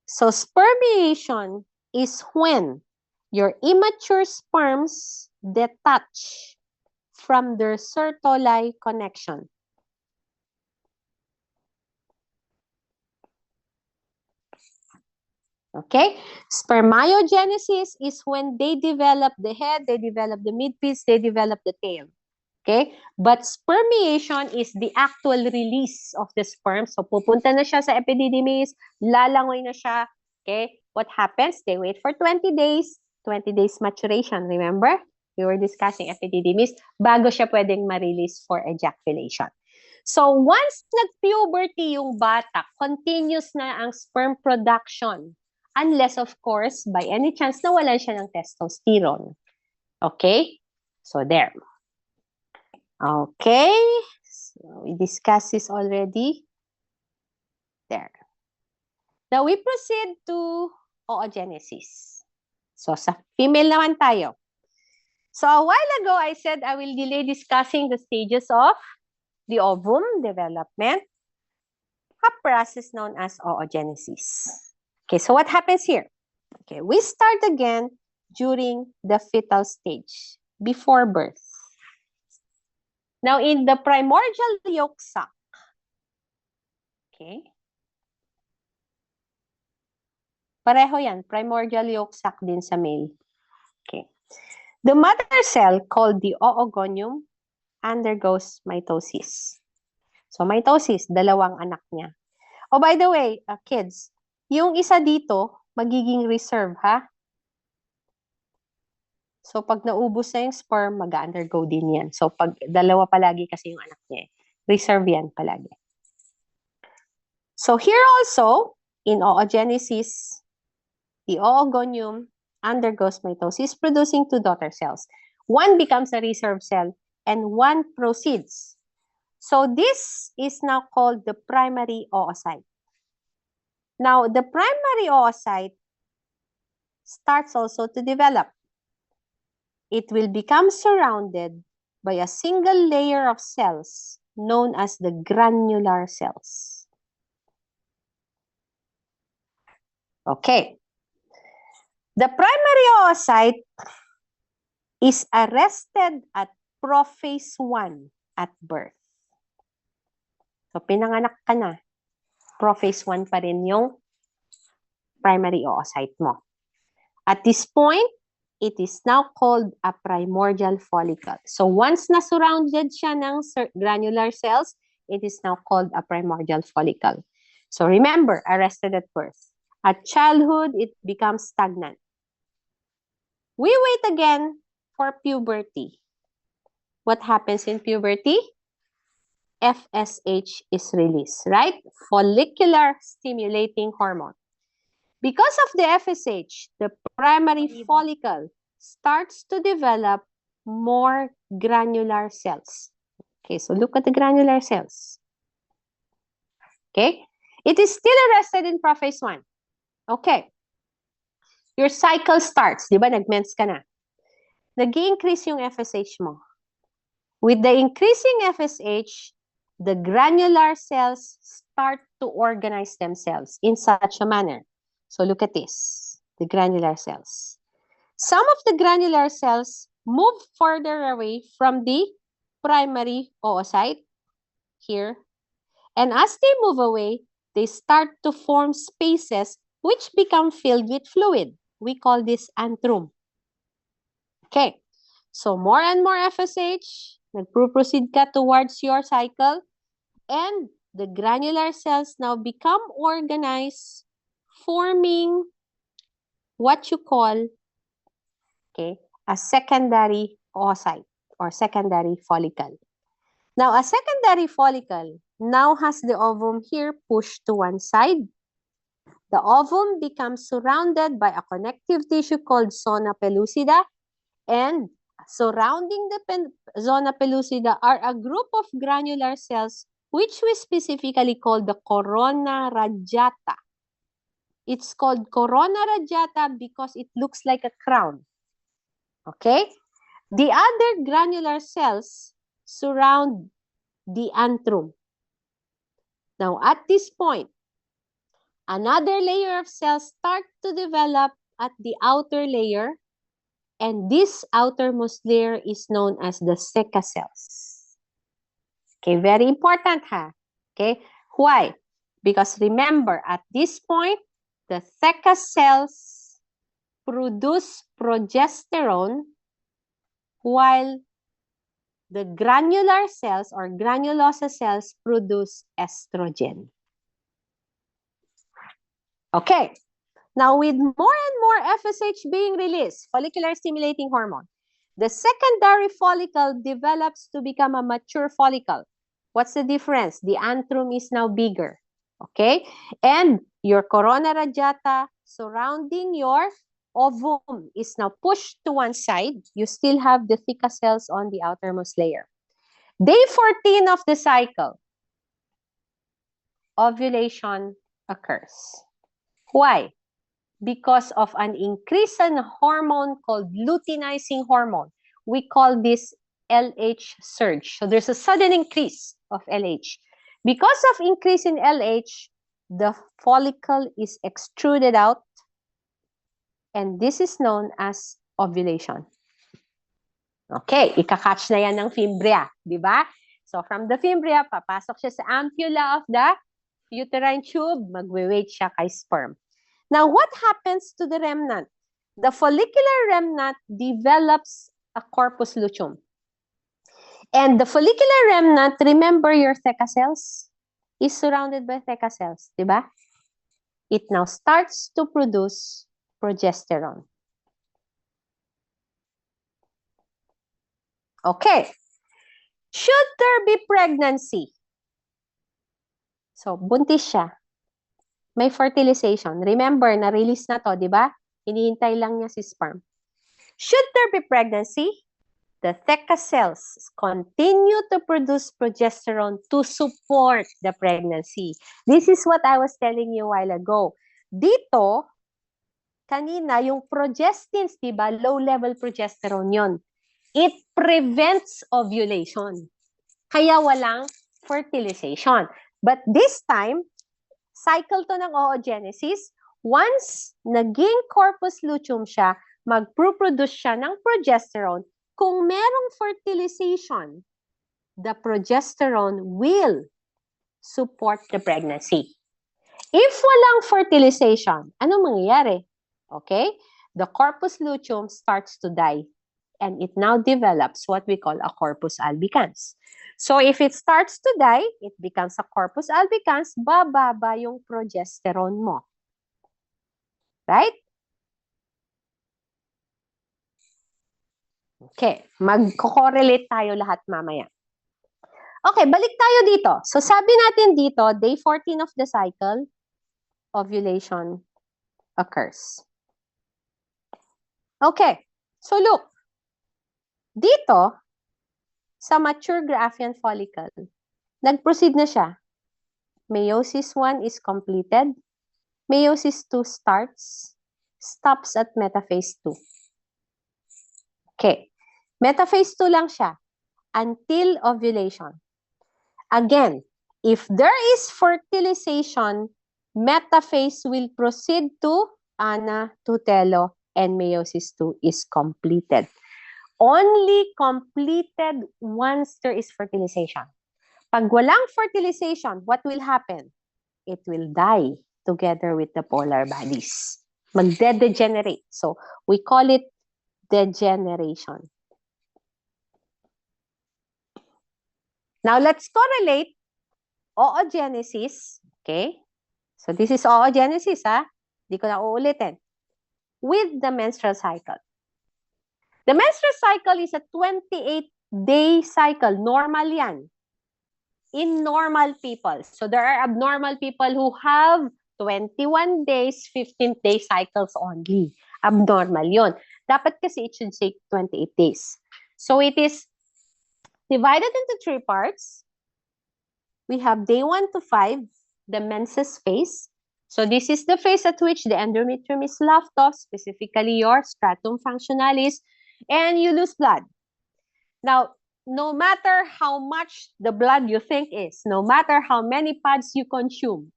So spermiation is when your immature sperms detach from their Sertoli connection. Okay? Spermiogenesis is when they develop the head, they develop the midpiece, they develop the tail. Okay? But spermiation is the actual release of the sperm. So, pupunta na siya sa epididymis, lalangoy na siya. Okay? What happens? They wait for 20 days maturation. Remember? We were discussing epididymis bago siya pwedeng ma-release for ejaculation. So, once nag-puberty yung bata, continuous na ang sperm production. Unless, of course, by any chance, nawalan siya ng testosterone. Okay? So, there. Okay. So, we discussed this already. There. Now, we proceed to oogenesis. So, sa female naman tayo. So, a while ago, I said I will delay discussing the stages of the ovum development, a process known as oogenesis. Okay, so what happens here? Okay, we start again during the fetal stage, before birth. Now, in the primordial yolk sac, okay, pareho yan, primordial yolk sac din sa male. Okay. The mother cell, called the oogonium, undergoes mitosis. So, mitosis, dalawang anak niya. Oh, by the way, kids, yung isa dito, magiging reserve, ha? So, pag naubos na yung sperm, mag-undergo din yan. So, pag dalawa palagi kasi yung anak niya, reserve yan palagi. So, here also, in oogenesis, the oogonium undergoes mitosis, producing two daughter cells. One becomes a reserve cell, and one proceeds. So, this is now called the primary oocyte. Now, the primary oocyte starts also to develop. It will become surrounded by a single layer of cells known as the granular cells. Okay. The primary oocyte is arrested at prophase 1 at birth. So, pinanganak ka na. Prophase 1 pa rin yung primary oocyte mo. At this point, it is now called a primordial follicle. So, once na surrounded siya ng granular cells, it is now called a primordial follicle. So, remember, arrested at birth. At childhood, it becomes stagnant. We wait again for puberty. What happens in puberty? FSH is released, right? Follicular stimulating hormone. Because of the FSH, the primary follicle starts to develop more granular cells. Okay, so look at the granular cells. Okay, it is still arrested in prophase 1. Okay, your cycle starts. Di ba, nag-mens ka na. Nag-i-increase yung FSH mo. With the increasing FSH, the granular cells start to organize themselves in such a manner. So look at this, the granular cells. Some of the granular cells move further away from the primary oocyte here. And as they move away, they start to form spaces which become filled with fluid. We call this antrum. Okay, so more and more FSH, nagpo-proceed ka towards your cycle, and the granular cells now become organized, forming what you call, okay, a secondary oocyte or secondary follicle. Now, a secondary follicle now has the ovum here pushed to one side. The ovum becomes surrounded by a connective tissue called zona pellucida, and surrounding the zona pellucida are a group of granular cells which we specifically call the corona radiata. It's called corona radiata because it looks like a crown. Okay? The other granular cells surround the antrum. Now, at this point, another layer of cells start to develop at the outer layer, and this outermost layer is known as the theca cells. Okay, very important, ha? Okay, why? Because remember, at this point, the theca cells produce progesterone while the granular cells or granulosa cells produce estrogen. Okay, now with more and more FSH being released, follicular stimulating hormone, the secondary follicle develops to become a mature follicle. What's the difference? The antrum is now bigger, okay? And your corona radiata surrounding your ovum is now pushed to one side. You still have the theca cells on the outermost layer. Day 14 of the cycle. ovulation occurs. Why? Because of an increase in a hormone called luteinizing hormone. We call this LH surge. So there's a sudden increase of LH. Because of increase in LH, the follicle is extruded out, and this is known as ovulation. Okay, ikakatch na yan ng fimbria, di ba? So from the fimbria, papasok siya sa ampulla of the uterine tube, magwe-wait siya kay sperm. Now, what happens to the remnant? The follicular remnant develops a corpus luteum. And the follicular remnant, remember your theca cells, is surrounded by theca cells, di ba? It now starts to produce progesterone. Okay. Should there be pregnancy? So, buntis siya. May fertilization. Remember, na-release na to, di ba? Hinihintay lang niya si sperm. Should there be pregnancy? The theca cells continue to produce progesterone to support the pregnancy. This is what I was telling you a while ago. Dito, kanina, yung progestins, di ba? Low-level progesterone yon. It prevents ovulation. Kaya walang fertilization. But this time, cycle to ng oogenesis. Once naging corpus luteum siya, mag-produce siya ng progesterone. Kung merong fertilization, the progesterone will support the pregnancy. If walang fertilization, anong mangyayari? Okay? The corpus luteum starts to die, and it now develops what we call a corpus albicans. So if it starts to die, it becomes a corpus albicans, bababa yung progesterone mo. Right? Okay, mag-correlate tayo lahat mamaya. Okay, balik tayo dito. So sabi natin dito, day 14 of the cycle, ovulation occurs. Okay, so look. Dito, sa mature Graafian follicle, nag-proceed na siya. Meiosis 1 is completed. Meiosis 2 starts, stops at metaphase 2. Okay. Metaphase 2 lang siya until ovulation. Again, if there is fertilization, metaphase will proceed to ana, tutelo, and meiosis 2 is completed. Only completed once there is fertilization. Pag walang fertilization, what will happen? It will die together with the polar bodies. Magde-degenerate. So, we call it degeneration. Now, let's correlate oogenesis, okay? So, this is oogenesis, ha? Di ko na uulitin. With the menstrual cycle. The menstrual cycle is a 28-day cycle. Normal yan. In normal people. So, there are abnormal people who have 21 days, 15-day cycles only. Abnormal yon. Dapat kasi it should take 28 days. So, it is divided into 3 parts. We have day 1 to 5, the menses phase. So this is the phase at which the endometrium is left off, specifically your stratum functionalis, and you lose blood. Now, no matter how much the blood you think is, no matter how many pads you consume,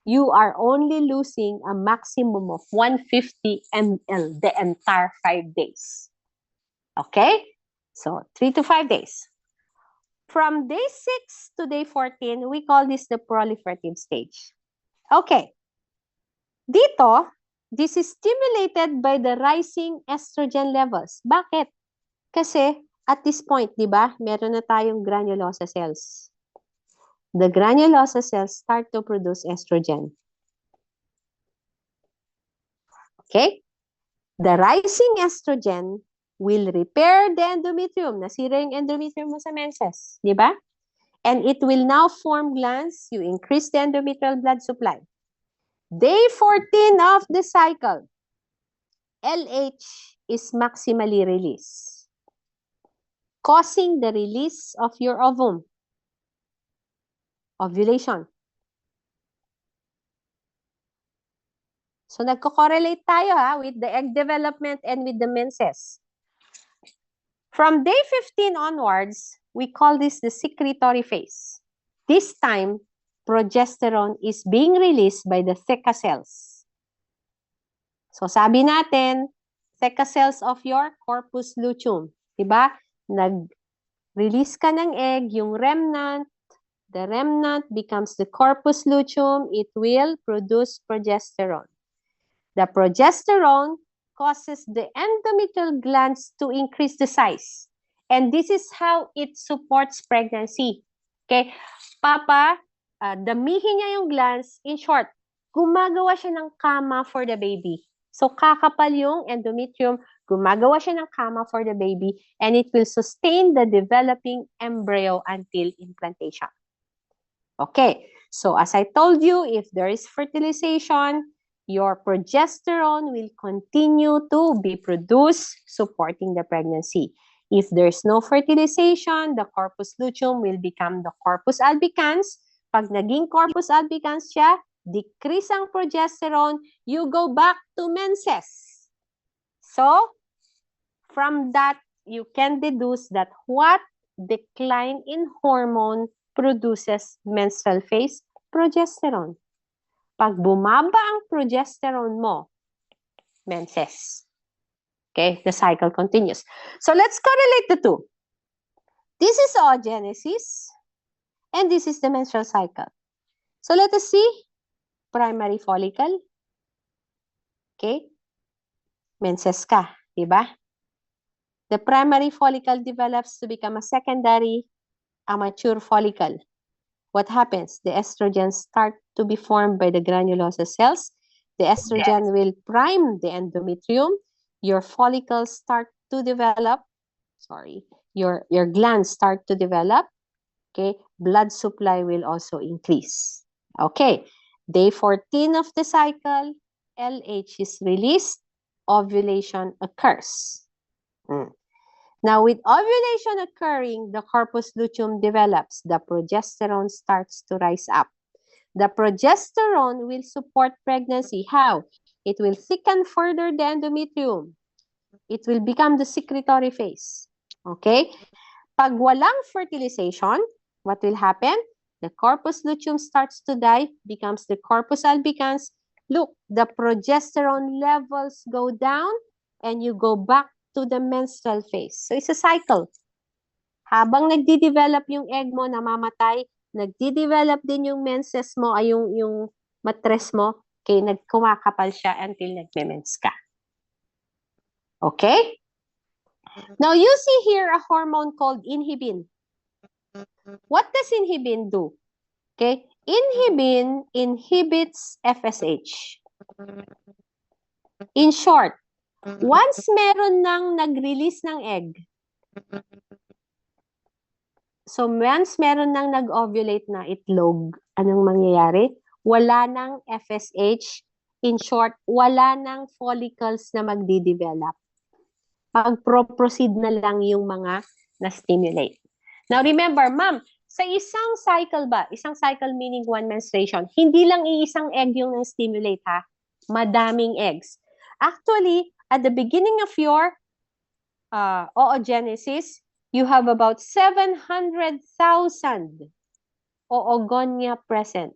you are only losing a maximum of 150 ml the entire 5 days. Okay? So, 3 to 5 days. From day 6 to day 14, we call this the proliferative stage. Okay. Dito, this is stimulated by the rising estrogen levels. Bakit? Kasi at this point, di ba, meron na tayong granulosa cells. The granulosa cells start to produce estrogen. Okay? The rising estrogen will repair the endometrium. Nasira yung endometrium mo sa menses, di ba? And it will now form glands. You increase the endometrial blood supply. Day 14 of the cycle, LH is maximally released, causing the release of your ovum. Ovulation. So, nagko-correlate tayo with the egg development and with the menses. From day 15 onwards, we call this the secretory phase. This time, progesterone is being released by the theca cells. So, sabi natin, theca cells of your corpus luteum. Diba? Nag-release ka ng egg, yung remnant, the remnant becomes the corpus luteum, it will produce progesterone. The progesterone causes the endometrial glands to increase the size. And this is how it supports pregnancy. Okay? Papa, damihin niya yung glands. In short, gumagawa siya ng kama for the baby. So, kakapal yung endometrium, gumagawa siya ng kama for the baby, and it will sustain the developing embryo until implantation. Okay, so as I told you, if there is fertilization, your progesterone will continue to be produced, supporting the pregnancy. If there's no fertilization, the corpus luteum will become the corpus albicans. Pag naging corpus albicans siya, decrease ang progesterone, you go back to menses. So, from that, you can deduce that what decline in hormone produces menstrual phase? Progesterone. Pag bumaba ang progesterone mo, menses. Okay, the cycle continues. So let's correlate the two. This is oogenesis, and this is the menstrual cycle. So let us see. Primary follicle. Okay. Menses ka, diba? The primary follicle develops to become a secondary, a mature follicle. What happens? The estrogens start to be formed by the granulosa cells. The estrogen will prime the endometrium. Your follicles start to develop. Sorry, your glands start to develop. Okay, blood supply will also increase. Okay, day 14 of the cycle, LH is released, ovulation occurs. Now, with ovulation occurring, the corpus luteum develops. The progesterone starts to rise up. The progesterone will support pregnancy. How? It will thicken further the endometrium. It will become the secretory phase. Okay? Pag walang fertilization, what will happen? The corpus luteum starts to die, becomes the corpus albicans. Look, the progesterone levels go down and you go back to the menstrual phase. So, it's a cycle. Habang nagdi-develop yung egg mo, namamatay, nagdi-develop din yung menses mo, ay yung matres mo, okay, nagkumakapal siya until nagme-mens ka. Okay? Now, you see here a hormone called inhibin. What does inhibin do? Okay? Inhibin inhibits FSH. In short, once meron nang nag-release ng egg, so once meron nang nag-ovulate na itlog, anong mangyayari? Wala nang FSH. In short, wala nang follicles na magdi-develop. Mag-proceed na lang yung mga na-stimulate. Now remember, ma'am, sa isang cycle ba, isang cycle meaning one menstruation, hindi lang iisang egg yung na-stimulate ha, madaming eggs. Actually, at the beginning of your oogenesis, you have about 700,000 oogonia present.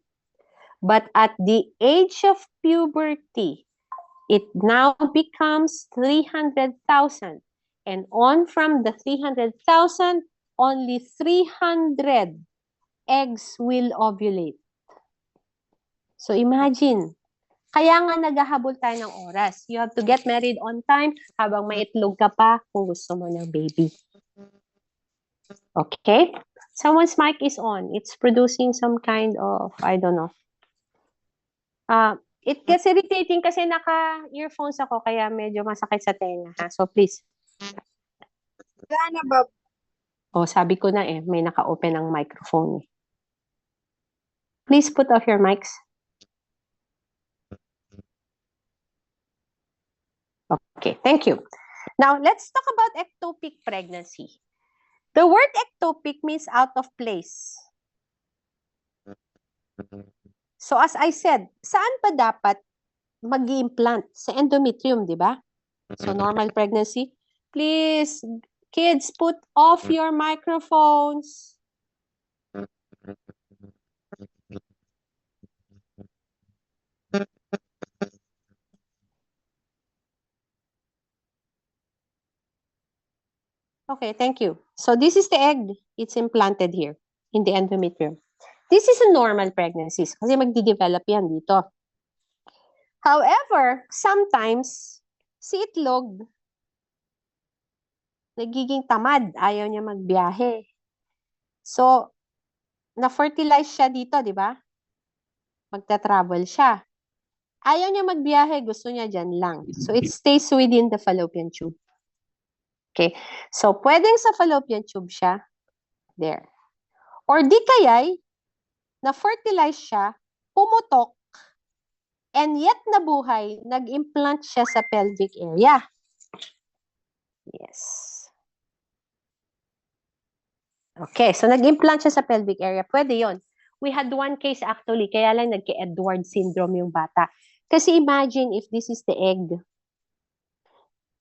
But at the age of puberty, it now becomes 300,000. And on from the 300,000, only 300 eggs will ovulate. So imagine, kaya nga naghahabol tayo ng oras. You have to get married on time habang may itlog ka pa kung gusto mo ng baby. Okay? Someone's mic is on. It's producing some kind of, I don't know. It gets irritating kasi naka-earphones ako kaya medyo masakit sa tenga. Ha? So please. Gana ba? Oh, sabi ko na may naka-open ang microphone. Please put off your mics. Okay, thank you. Now, let's talk about ectopic pregnancy. The word ectopic means out of place. So, as I said, saan pa dapat mag-implant sa endometrium, di ba? So, normal pregnancy. Please, kids, put off your microphones. Okay, thank you. So, this is the egg. It's implanted here in the endometrium. This is a normal pregnancy kasi magdi-develop yan dito. However, sometimes, si itlog, nagiging tamad, ayaw niya magbiyahe. So, na-fertilize siya dito, di ba? Magta-travel siya. Ayaw niya magbiyahe, gusto niya dyan lang. So, it stays within the fallopian tube. Okay. So, pwedeng sa fallopian tube siya. There. Or di kaya'y, na-fertilize siya, pumutok, and yet nabuhay, nag-implant siya sa pelvic area. Yes. Okay, so nag-implant siya sa pelvic area. Pwede yon. We had one case actually, kaya lang nagka-Edward syndrome yung bata. Kasi imagine if this is the egg.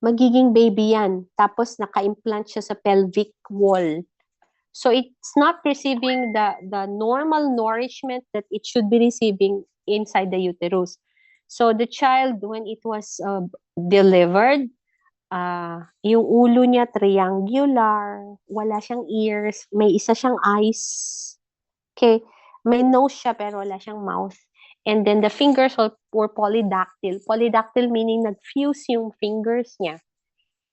Magiging baby yan. Tapos naka-implant siya sa pelvic wall. So it's not receiving the normal nourishment that it should be receiving inside the uterus. So the child, when it was delivered, yung ulo niya triangular, wala siyang ears, may isa siyang eyes. Okay, may nose siya pero wala siyang mouth. And then the fingers were polydactyl. Polydactyl meaning nag-fuse yung fingers niya.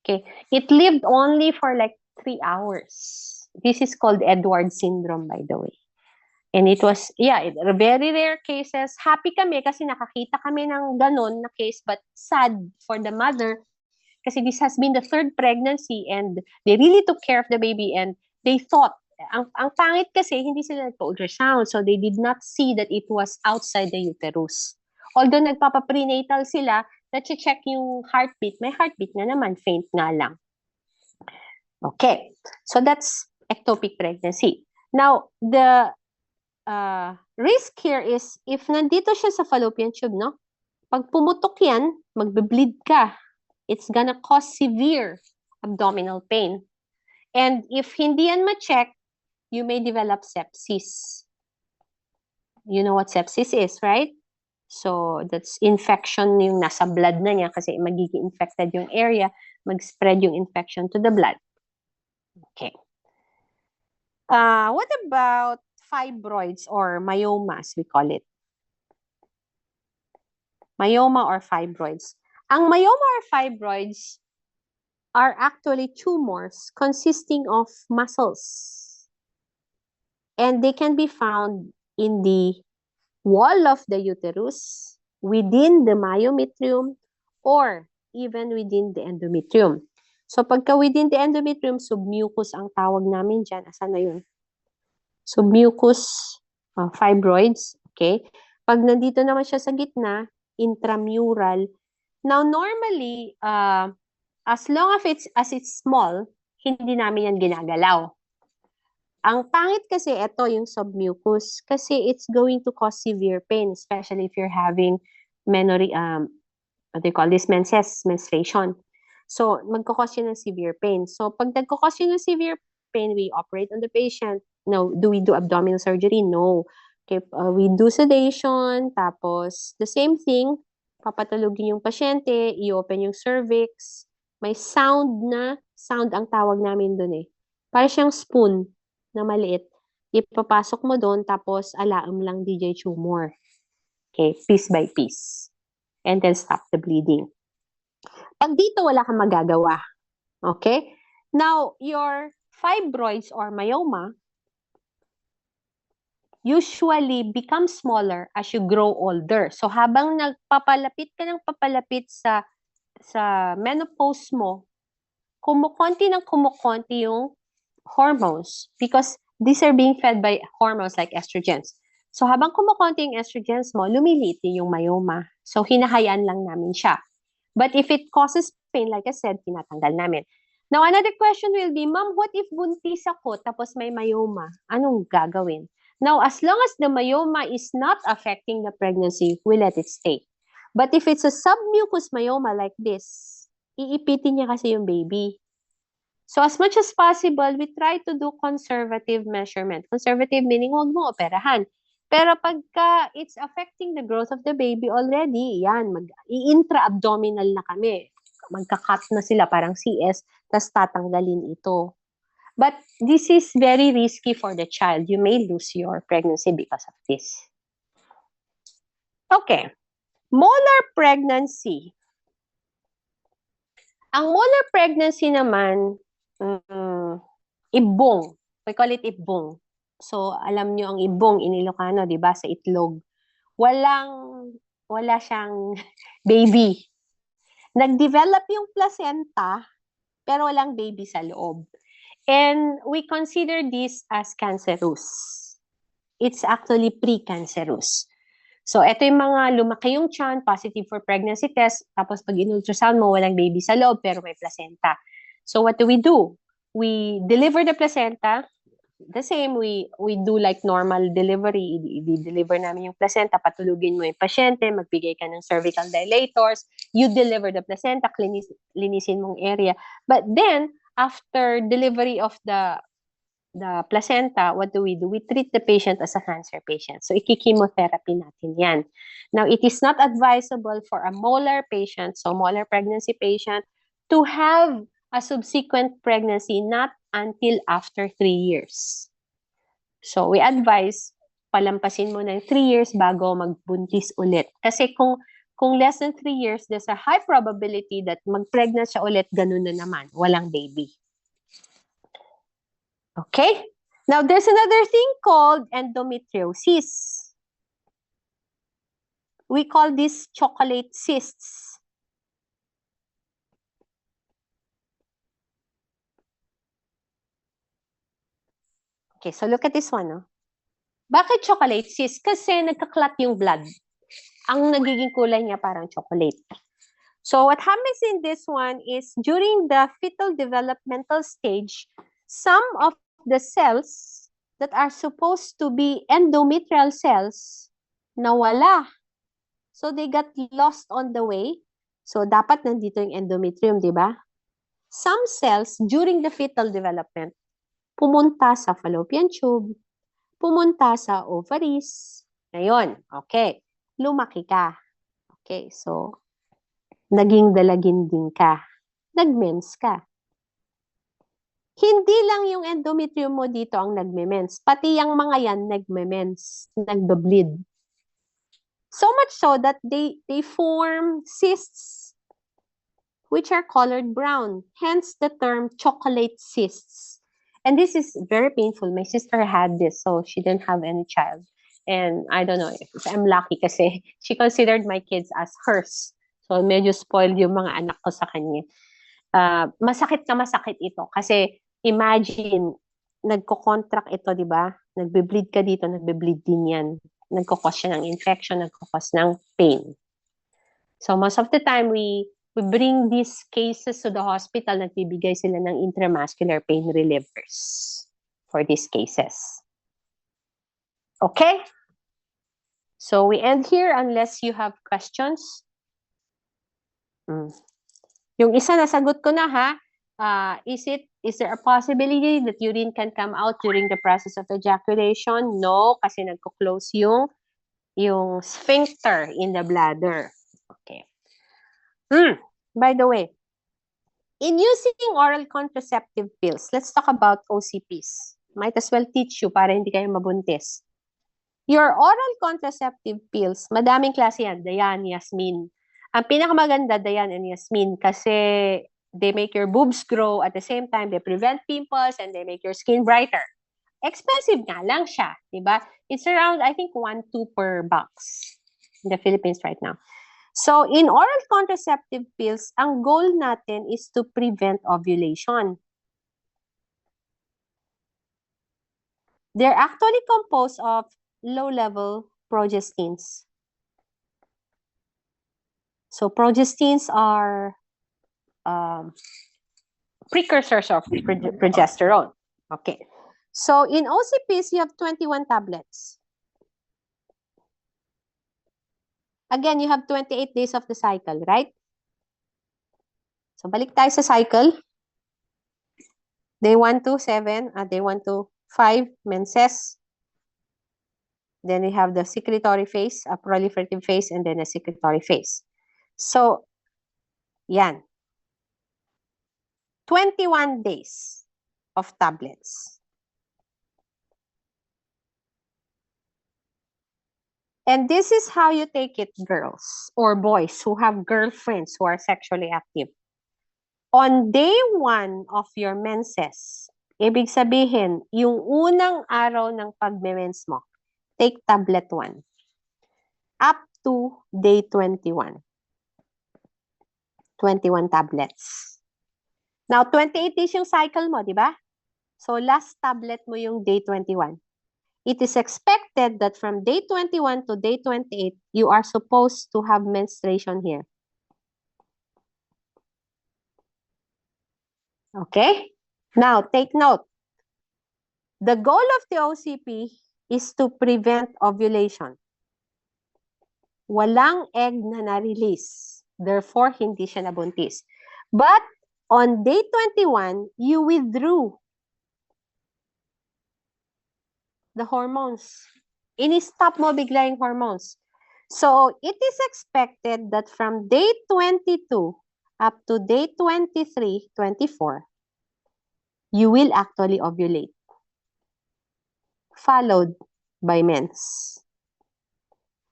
Okay, it lived only for like 3 hours. This is called Edward syndrome, by the way. And it was, very rare cases. Happy kami kasi nakakita kami ng ganon na case, but sad for the mother kasi this has been the 3rd pregnancy and they really took care of the baby and they thought, ang pangit kasi, hindi sila nagpa-ultrasound, so they did not see that it was outside the uterus. Although nagpapa-prenatal sila, na-check yung heartbeat, may heartbeat na naman, faint nga lang. Okay, so that's ectopic pregnancy. Now, the risk here is, if nandito siya sa fallopian tube, no? Pag pumutok yan, magbe-bleed ka. It's gonna cause severe abdominal pain. And if hindi yan ma-check, you may develop sepsis. You know what sepsis is, right? So, that's infection yung nasa blood na niya kasi magiging infected yung area, mag-spread yung infection to the blood. Okay. What about fibroids or myomas, we call it? Myoma or fibroids. Ang myoma or fibroids are actually tumors consisting of muscles. And they can be found in the wall of the uterus, within the myometrium, or even within the endometrium. So, pagka within the endometrium, submucous ang tawag namin dyan. Asan na yun? Submucous fibroids. Okay? Pag nandito naman siya sa gitna, intramural. Now, normally, as long as it's small, hindi namin yan ginagalaw. Ang pangit kasi, ito yung submucous, kasi it's going to cause severe pain, especially if you're having what do you call this, menstruation. So, magkakause yun ng severe pain. So, pag nagkakause yun ng severe pain, we operate on the patient. Now, do we do abdominal surgery? No. Okay, we do sedation, tapos the same thing, papatulugin yung pasyente, i-open yung cervix. May sound ang tawag namin dun eh. Para siyang spoon na maliit. Ipapasok mo doon, tapos alaam lang DJ tumor. Okay, piece by piece. And then stop the bleeding. Pag dito, wala kang magagawa. Okay? Now, your fibroids or myoma usually become smaller as you grow older. So, habang nagpapalapit ka ng papalapit sa menopause mo, kumukonti yung hormones because these are being fed by hormones like estrogens. So, habang kumukonti yung estrogens mo, lumiliit yung myoma. So, hinahayaan lang namin siya. But if it causes pain, like I said, tinatanggal namin. Now, another question will be, Ma'am, what if buntis ako tapos may myoma? Anong gagawin? Now, as long as the myoma is not affecting the pregnancy, we let it stay. But if it's a submucous myoma like this, iipitin niya kasi yung baby. So as much as possible, we try to do conservative measurement. Conservative meaning huwag mo operahan. Pero pagka it's affecting the growth of the baby already, yan, i-intra-abdominal na kami. Magka-cut na sila, parang CS, tas tatanggalin ito. But this is very risky for the child. You may lose your pregnancy because of this. Okay. Molar pregnancy. Ang molar pregnancy naman, ibong. We call it ibong. So, alam nyo ang ibong in Ilocano, di ba? Sa itlog. Wala siyang baby. Nag-develop yung placenta, pero walang baby sa loob. And we consider this as cancerous. It's actually pre-cancerous. So, ito yung mga lumaki yung tiyan, positive for pregnancy test, tapos pag in-ultrasound mo, walang baby sa loob, pero may placenta. So, what do? We deliver the placenta, the same, we do like normal delivery, i-deliver namin yung placenta, patulugin mo yung pasyente, magbigay ka ng cervical dilators, you deliver the placenta, linisin mong area. But then, after delivery of the placenta, what do? We treat the patient as a cancer patient. So, iki-chemotherapy natin yan. Now, it is not advisable for a molar patient, so molar pregnancy patient, to have a subsequent pregnancy not until after 3 years. So, we advise, palampasin mo ng 3 years bago magbuntis ulit. Kasi kung less than 3 years, there's a high probability that mag-pregnant siya ulit, ganun na naman, walang baby. Okay? Now, there's another thing called endometriosis. We call this chocolate cysts. Okay, so look at this one. No? Bakit chocolate cyst? Kasi nagka-clot yung blood. Ang nagiging kulay niya parang chocolate. So what happens in this one is during the fetal developmental stage, some of the cells that are supposed to be endometrial cells nawala. So they got lost on the way. So dapat nandito yung endometrium, di ba? Some cells during the fetal development pumunta sa fallopian tube, pumunta sa ovaries. Ngayon, okay, lumaki ka. Okay, so naging dalaginding ka. Nag-mens ka. Hindi lang yung endometrium mo dito ang nagme-mens. Pati yung mga yan nagme-mens, nagbe-bleed. So much so that they form cysts which are colored brown. Hence the term chocolate cysts. And this is very painful. My sister had this, so she didn't have any child. And I don't know if I'm lucky kasi she considered my kids as hers. So medyo spoiled yung mga anak ko sa kanya. Masakit na masakit ito kasi imagine, nagko-contract ito, di ba? Nagbe-bleed ka dito, nagbe-bleed din yan. Nagkukos siya ng infection, nagkukos ng pain. So most of the time, we bring these cases to the hospital, nagbibigay sila ng intramuscular pain relievers for these cases. Okay? So we end here unless you have questions. Yung isa nasagot ko na ha. Is there a possibility that urine can come out during the process of ejaculation? No, kasi nagko-close yung sphincter in the bladder. Okay. By the way, in using oral contraceptive pills, let's talk about OCPs. Might as well teach you para hindi kayo mabuntis. Your oral contraceptive pills, madaming klase yan, Diane, Yasmin. Ang pinakamaganda, Diane and Yasmin, kasi they make your boobs grow at the same time, they prevent pimples and they make your skin brighter. Expensive nga lang siya, di ba? It's around, I think, 1-2 per box in the Philippines right now. So, in oral contraceptive pills, ang goal natin is to prevent ovulation. They're actually composed of low-level progestins. So, progestins are precursors of progesterone. Okay. So, in OCPs, you have 21 tablets. Again, you have 28 days of the cycle, right? So, balik tayo sa cycle. Day 1 to 7, day 1 to 5, menses. Then we have the secretory phase, a proliferative phase, and then a secretory phase. So, yan. 21 days of tablets. And this is how you take it, girls or boys who have girlfriends who are sexually active. On day 1 of your menses, ibig sabihin, yung unang araw ng pagme-mens mo, take tablet 1 up to day 21. 21 tablets. Now, 28 days yung cycle mo, di ba? So, last tablet mo yung day 21. It is expected that from day 21 to day 28, you are supposed to have menstruation here. Okay? Now, take note. The goal of the OCP is to prevent ovulation. Walang egg na na-release. Therefore, hindi siya nabuntis. But, on day 21, you withdrew the hormones. Ini-stop mo bigla yung hormones. So, it is expected that from day 22 up to day 23, 24, you will actually ovulate. Followed by mens.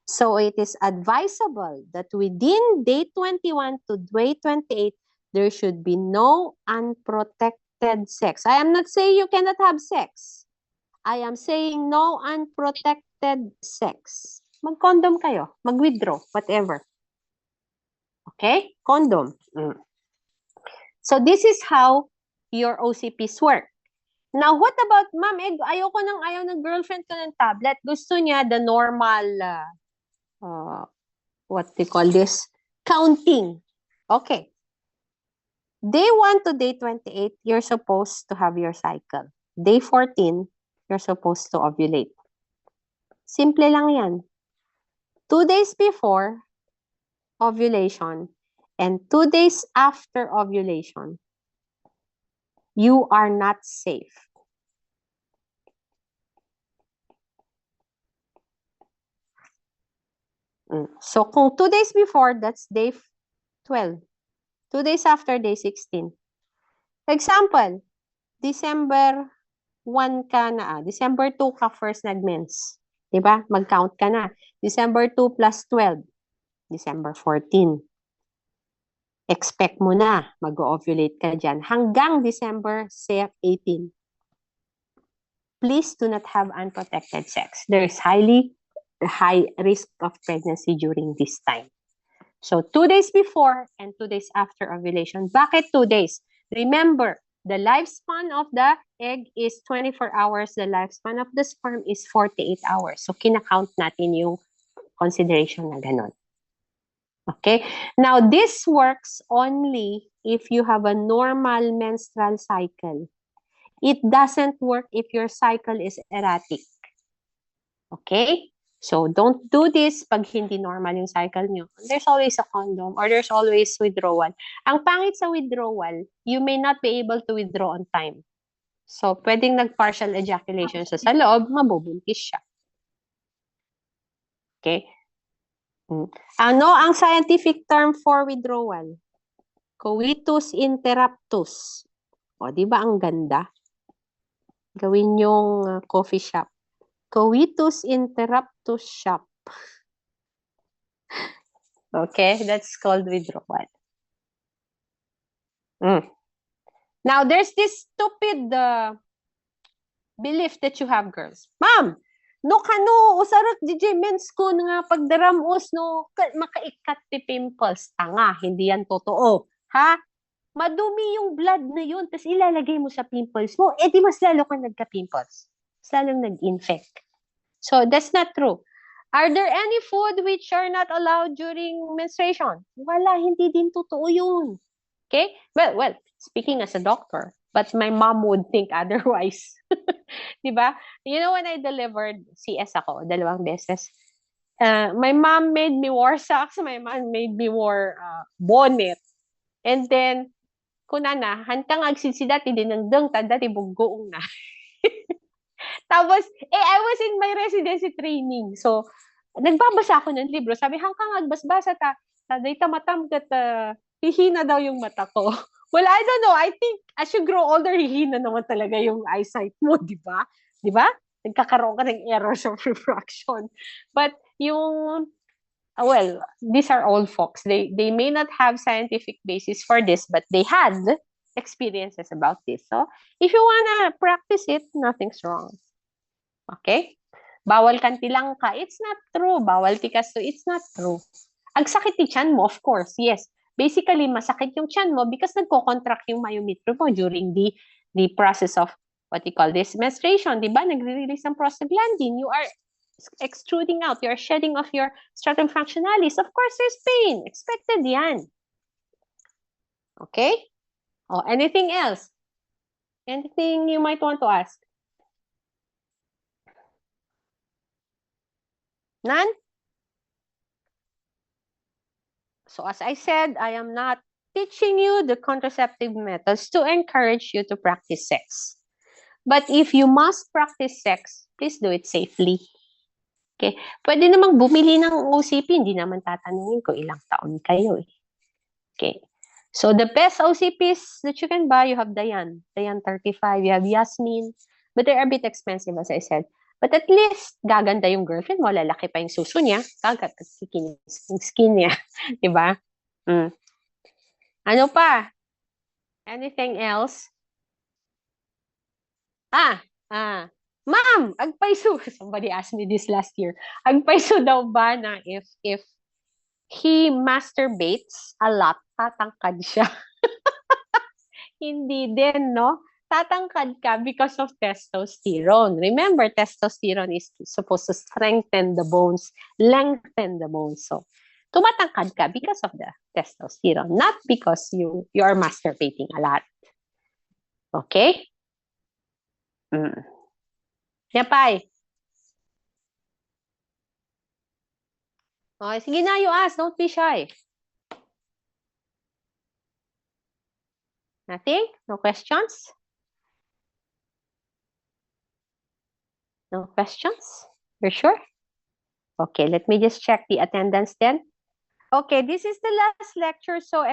So, it is advisable that within day 21 to day 28, there should be no unprotected sex. I am not saying you cannot have sex. I am saying no unprotected sex. Mag-condom kayo. Mag-withdraw. Whatever. Okay? Condom. So, this is how your OCPs work. Now, what about, ma'am, ayaw ng girlfriend ko ng tablet. Gusto niya the normal, what they call this? Counting. Okay. Day 1 to day 28, you're supposed to have your cycle. Day 14, you're supposed to ovulate. Simple lang yan. 2 days before ovulation and 2 days after ovulation, you are not safe. So, kung 2 days before, that's day 12. 2 days after, day 16. Example, December 1 ka na, December 2 ka first nag-mens. Diba? Mag-count ka na. December 2 plus 12. December 14. Expect mo na, mag-ovulate ka dyan. Hanggang December 18. Please do not have unprotected sex. There is high risk of pregnancy during this time. So, 2 days before and 2 days after ovulation. Bakit 2 days? Remember, the lifespan of the egg is 24 hours. The lifespan of the sperm is 48 hours. So, kinakount natin yung consideration na ganon. Okay? Now, this works only if you have a normal menstrual cycle. It doesn't work if your cycle is erratic. Okay? So, don't do this pag hindi normal yung cycle nyo. There's always a condom or there's always withdrawal. Ang pangit sa withdrawal, you may not be able to withdraw on time. So, pwedeng nag-partial ejaculation siya sa loob, mabubuntis siya. Okay? Ano ang scientific term for withdrawal? Coitus interruptus. O, di ba ang ganda? Gawin yung coffee shop. Coitus interruptus shop. Okay, that's called withdrawal. Now, there's this stupid belief that you have, girls. Ma'am, no kano, usarak DJ mens ko nga pagdaramos no, makaikat ti pimples. Tanga, hindi yan totoo. Ha? Madumi yung blood na yun, tapos ilalagay mo sa pimples mo, di mas lalo kang nagka-pimples. Mas lalong nag-infect. So, that's not true. Are there any food which are not allowed during menstruation? Wala, hindi din totoo yun. Okay? Well, speaking as a doctor, but my mom would think otherwise. Diba? You know, when I delivered CS ako, 2 beses, My mom made me wear socks. My mom made me wear bonnet. And then, kunana, hantang agsidsidat, dinangdang, tanda, tibuggoong na. Tapos, I was in my residency training. So, nagbabasa ako ng libro. Sabi, hangkang agbasbasa ta, taday tamatam kat hihina daw yung mata ko. Well, I don't know. I think as you grow older, hihina naman talaga yung eyesight mo, di ba? Di ba? Nagkakaroon ka ng errors of refraction. But yung, well, these are old folks. They may not have scientific basis for this, but they had experiences about this. So, if you wanna practice it, nothing's wrong. Okay? Bawal kantilang ka, it's not true. Bawal tikas to, it's not true. Ang sakit ni tiyan mo, of course, yes. Basically, masakit yung tiyan mo because nagko-contract yung myometrium mo during the process of what you call this menstruation, di ba? Nagre-release ng prostaglandin. You are extruding out, you're shedding off your stratum functionalis. Of course, there's pain. Expected yan. Okay? Oh, anything else? Anything you might want to ask? None? So as I said, I am not teaching you the contraceptive methods to encourage you to practice sex. But if you must practice sex, please do it safely. Okay? Pwede namang bumili ng OCP, hindi naman tatanungin ko ilang taon kayo eh. Okay. So the best OCPs that you can buy, you have Dayan 35, you have Yasmin, but they're a bit expensive as I said. But at least, gaganda yung girlfriend mo, lalaki pa yung suso niya, kagat at kikinis yung skin niya. Diba? Ano pa? Anything else? Ma'am, agpaiso. Somebody asked me this last year. Agpaiso daw ba na if he masturbates a lot, tatangkad siya? Hindi din, no? Tatangkad ka because of testosterone. Remember, testosterone is supposed to strengthen the bones, lengthen the bones. So, tumatangkad ka because of the testosterone, not because you are masturbating a lot. Okay? Yapay. Okay, sige na, you ask. Don't be shy. Nothing? No questions? No questions? You're sure? Okay, let me just check the attendance then. Okay, this is the last lecture, so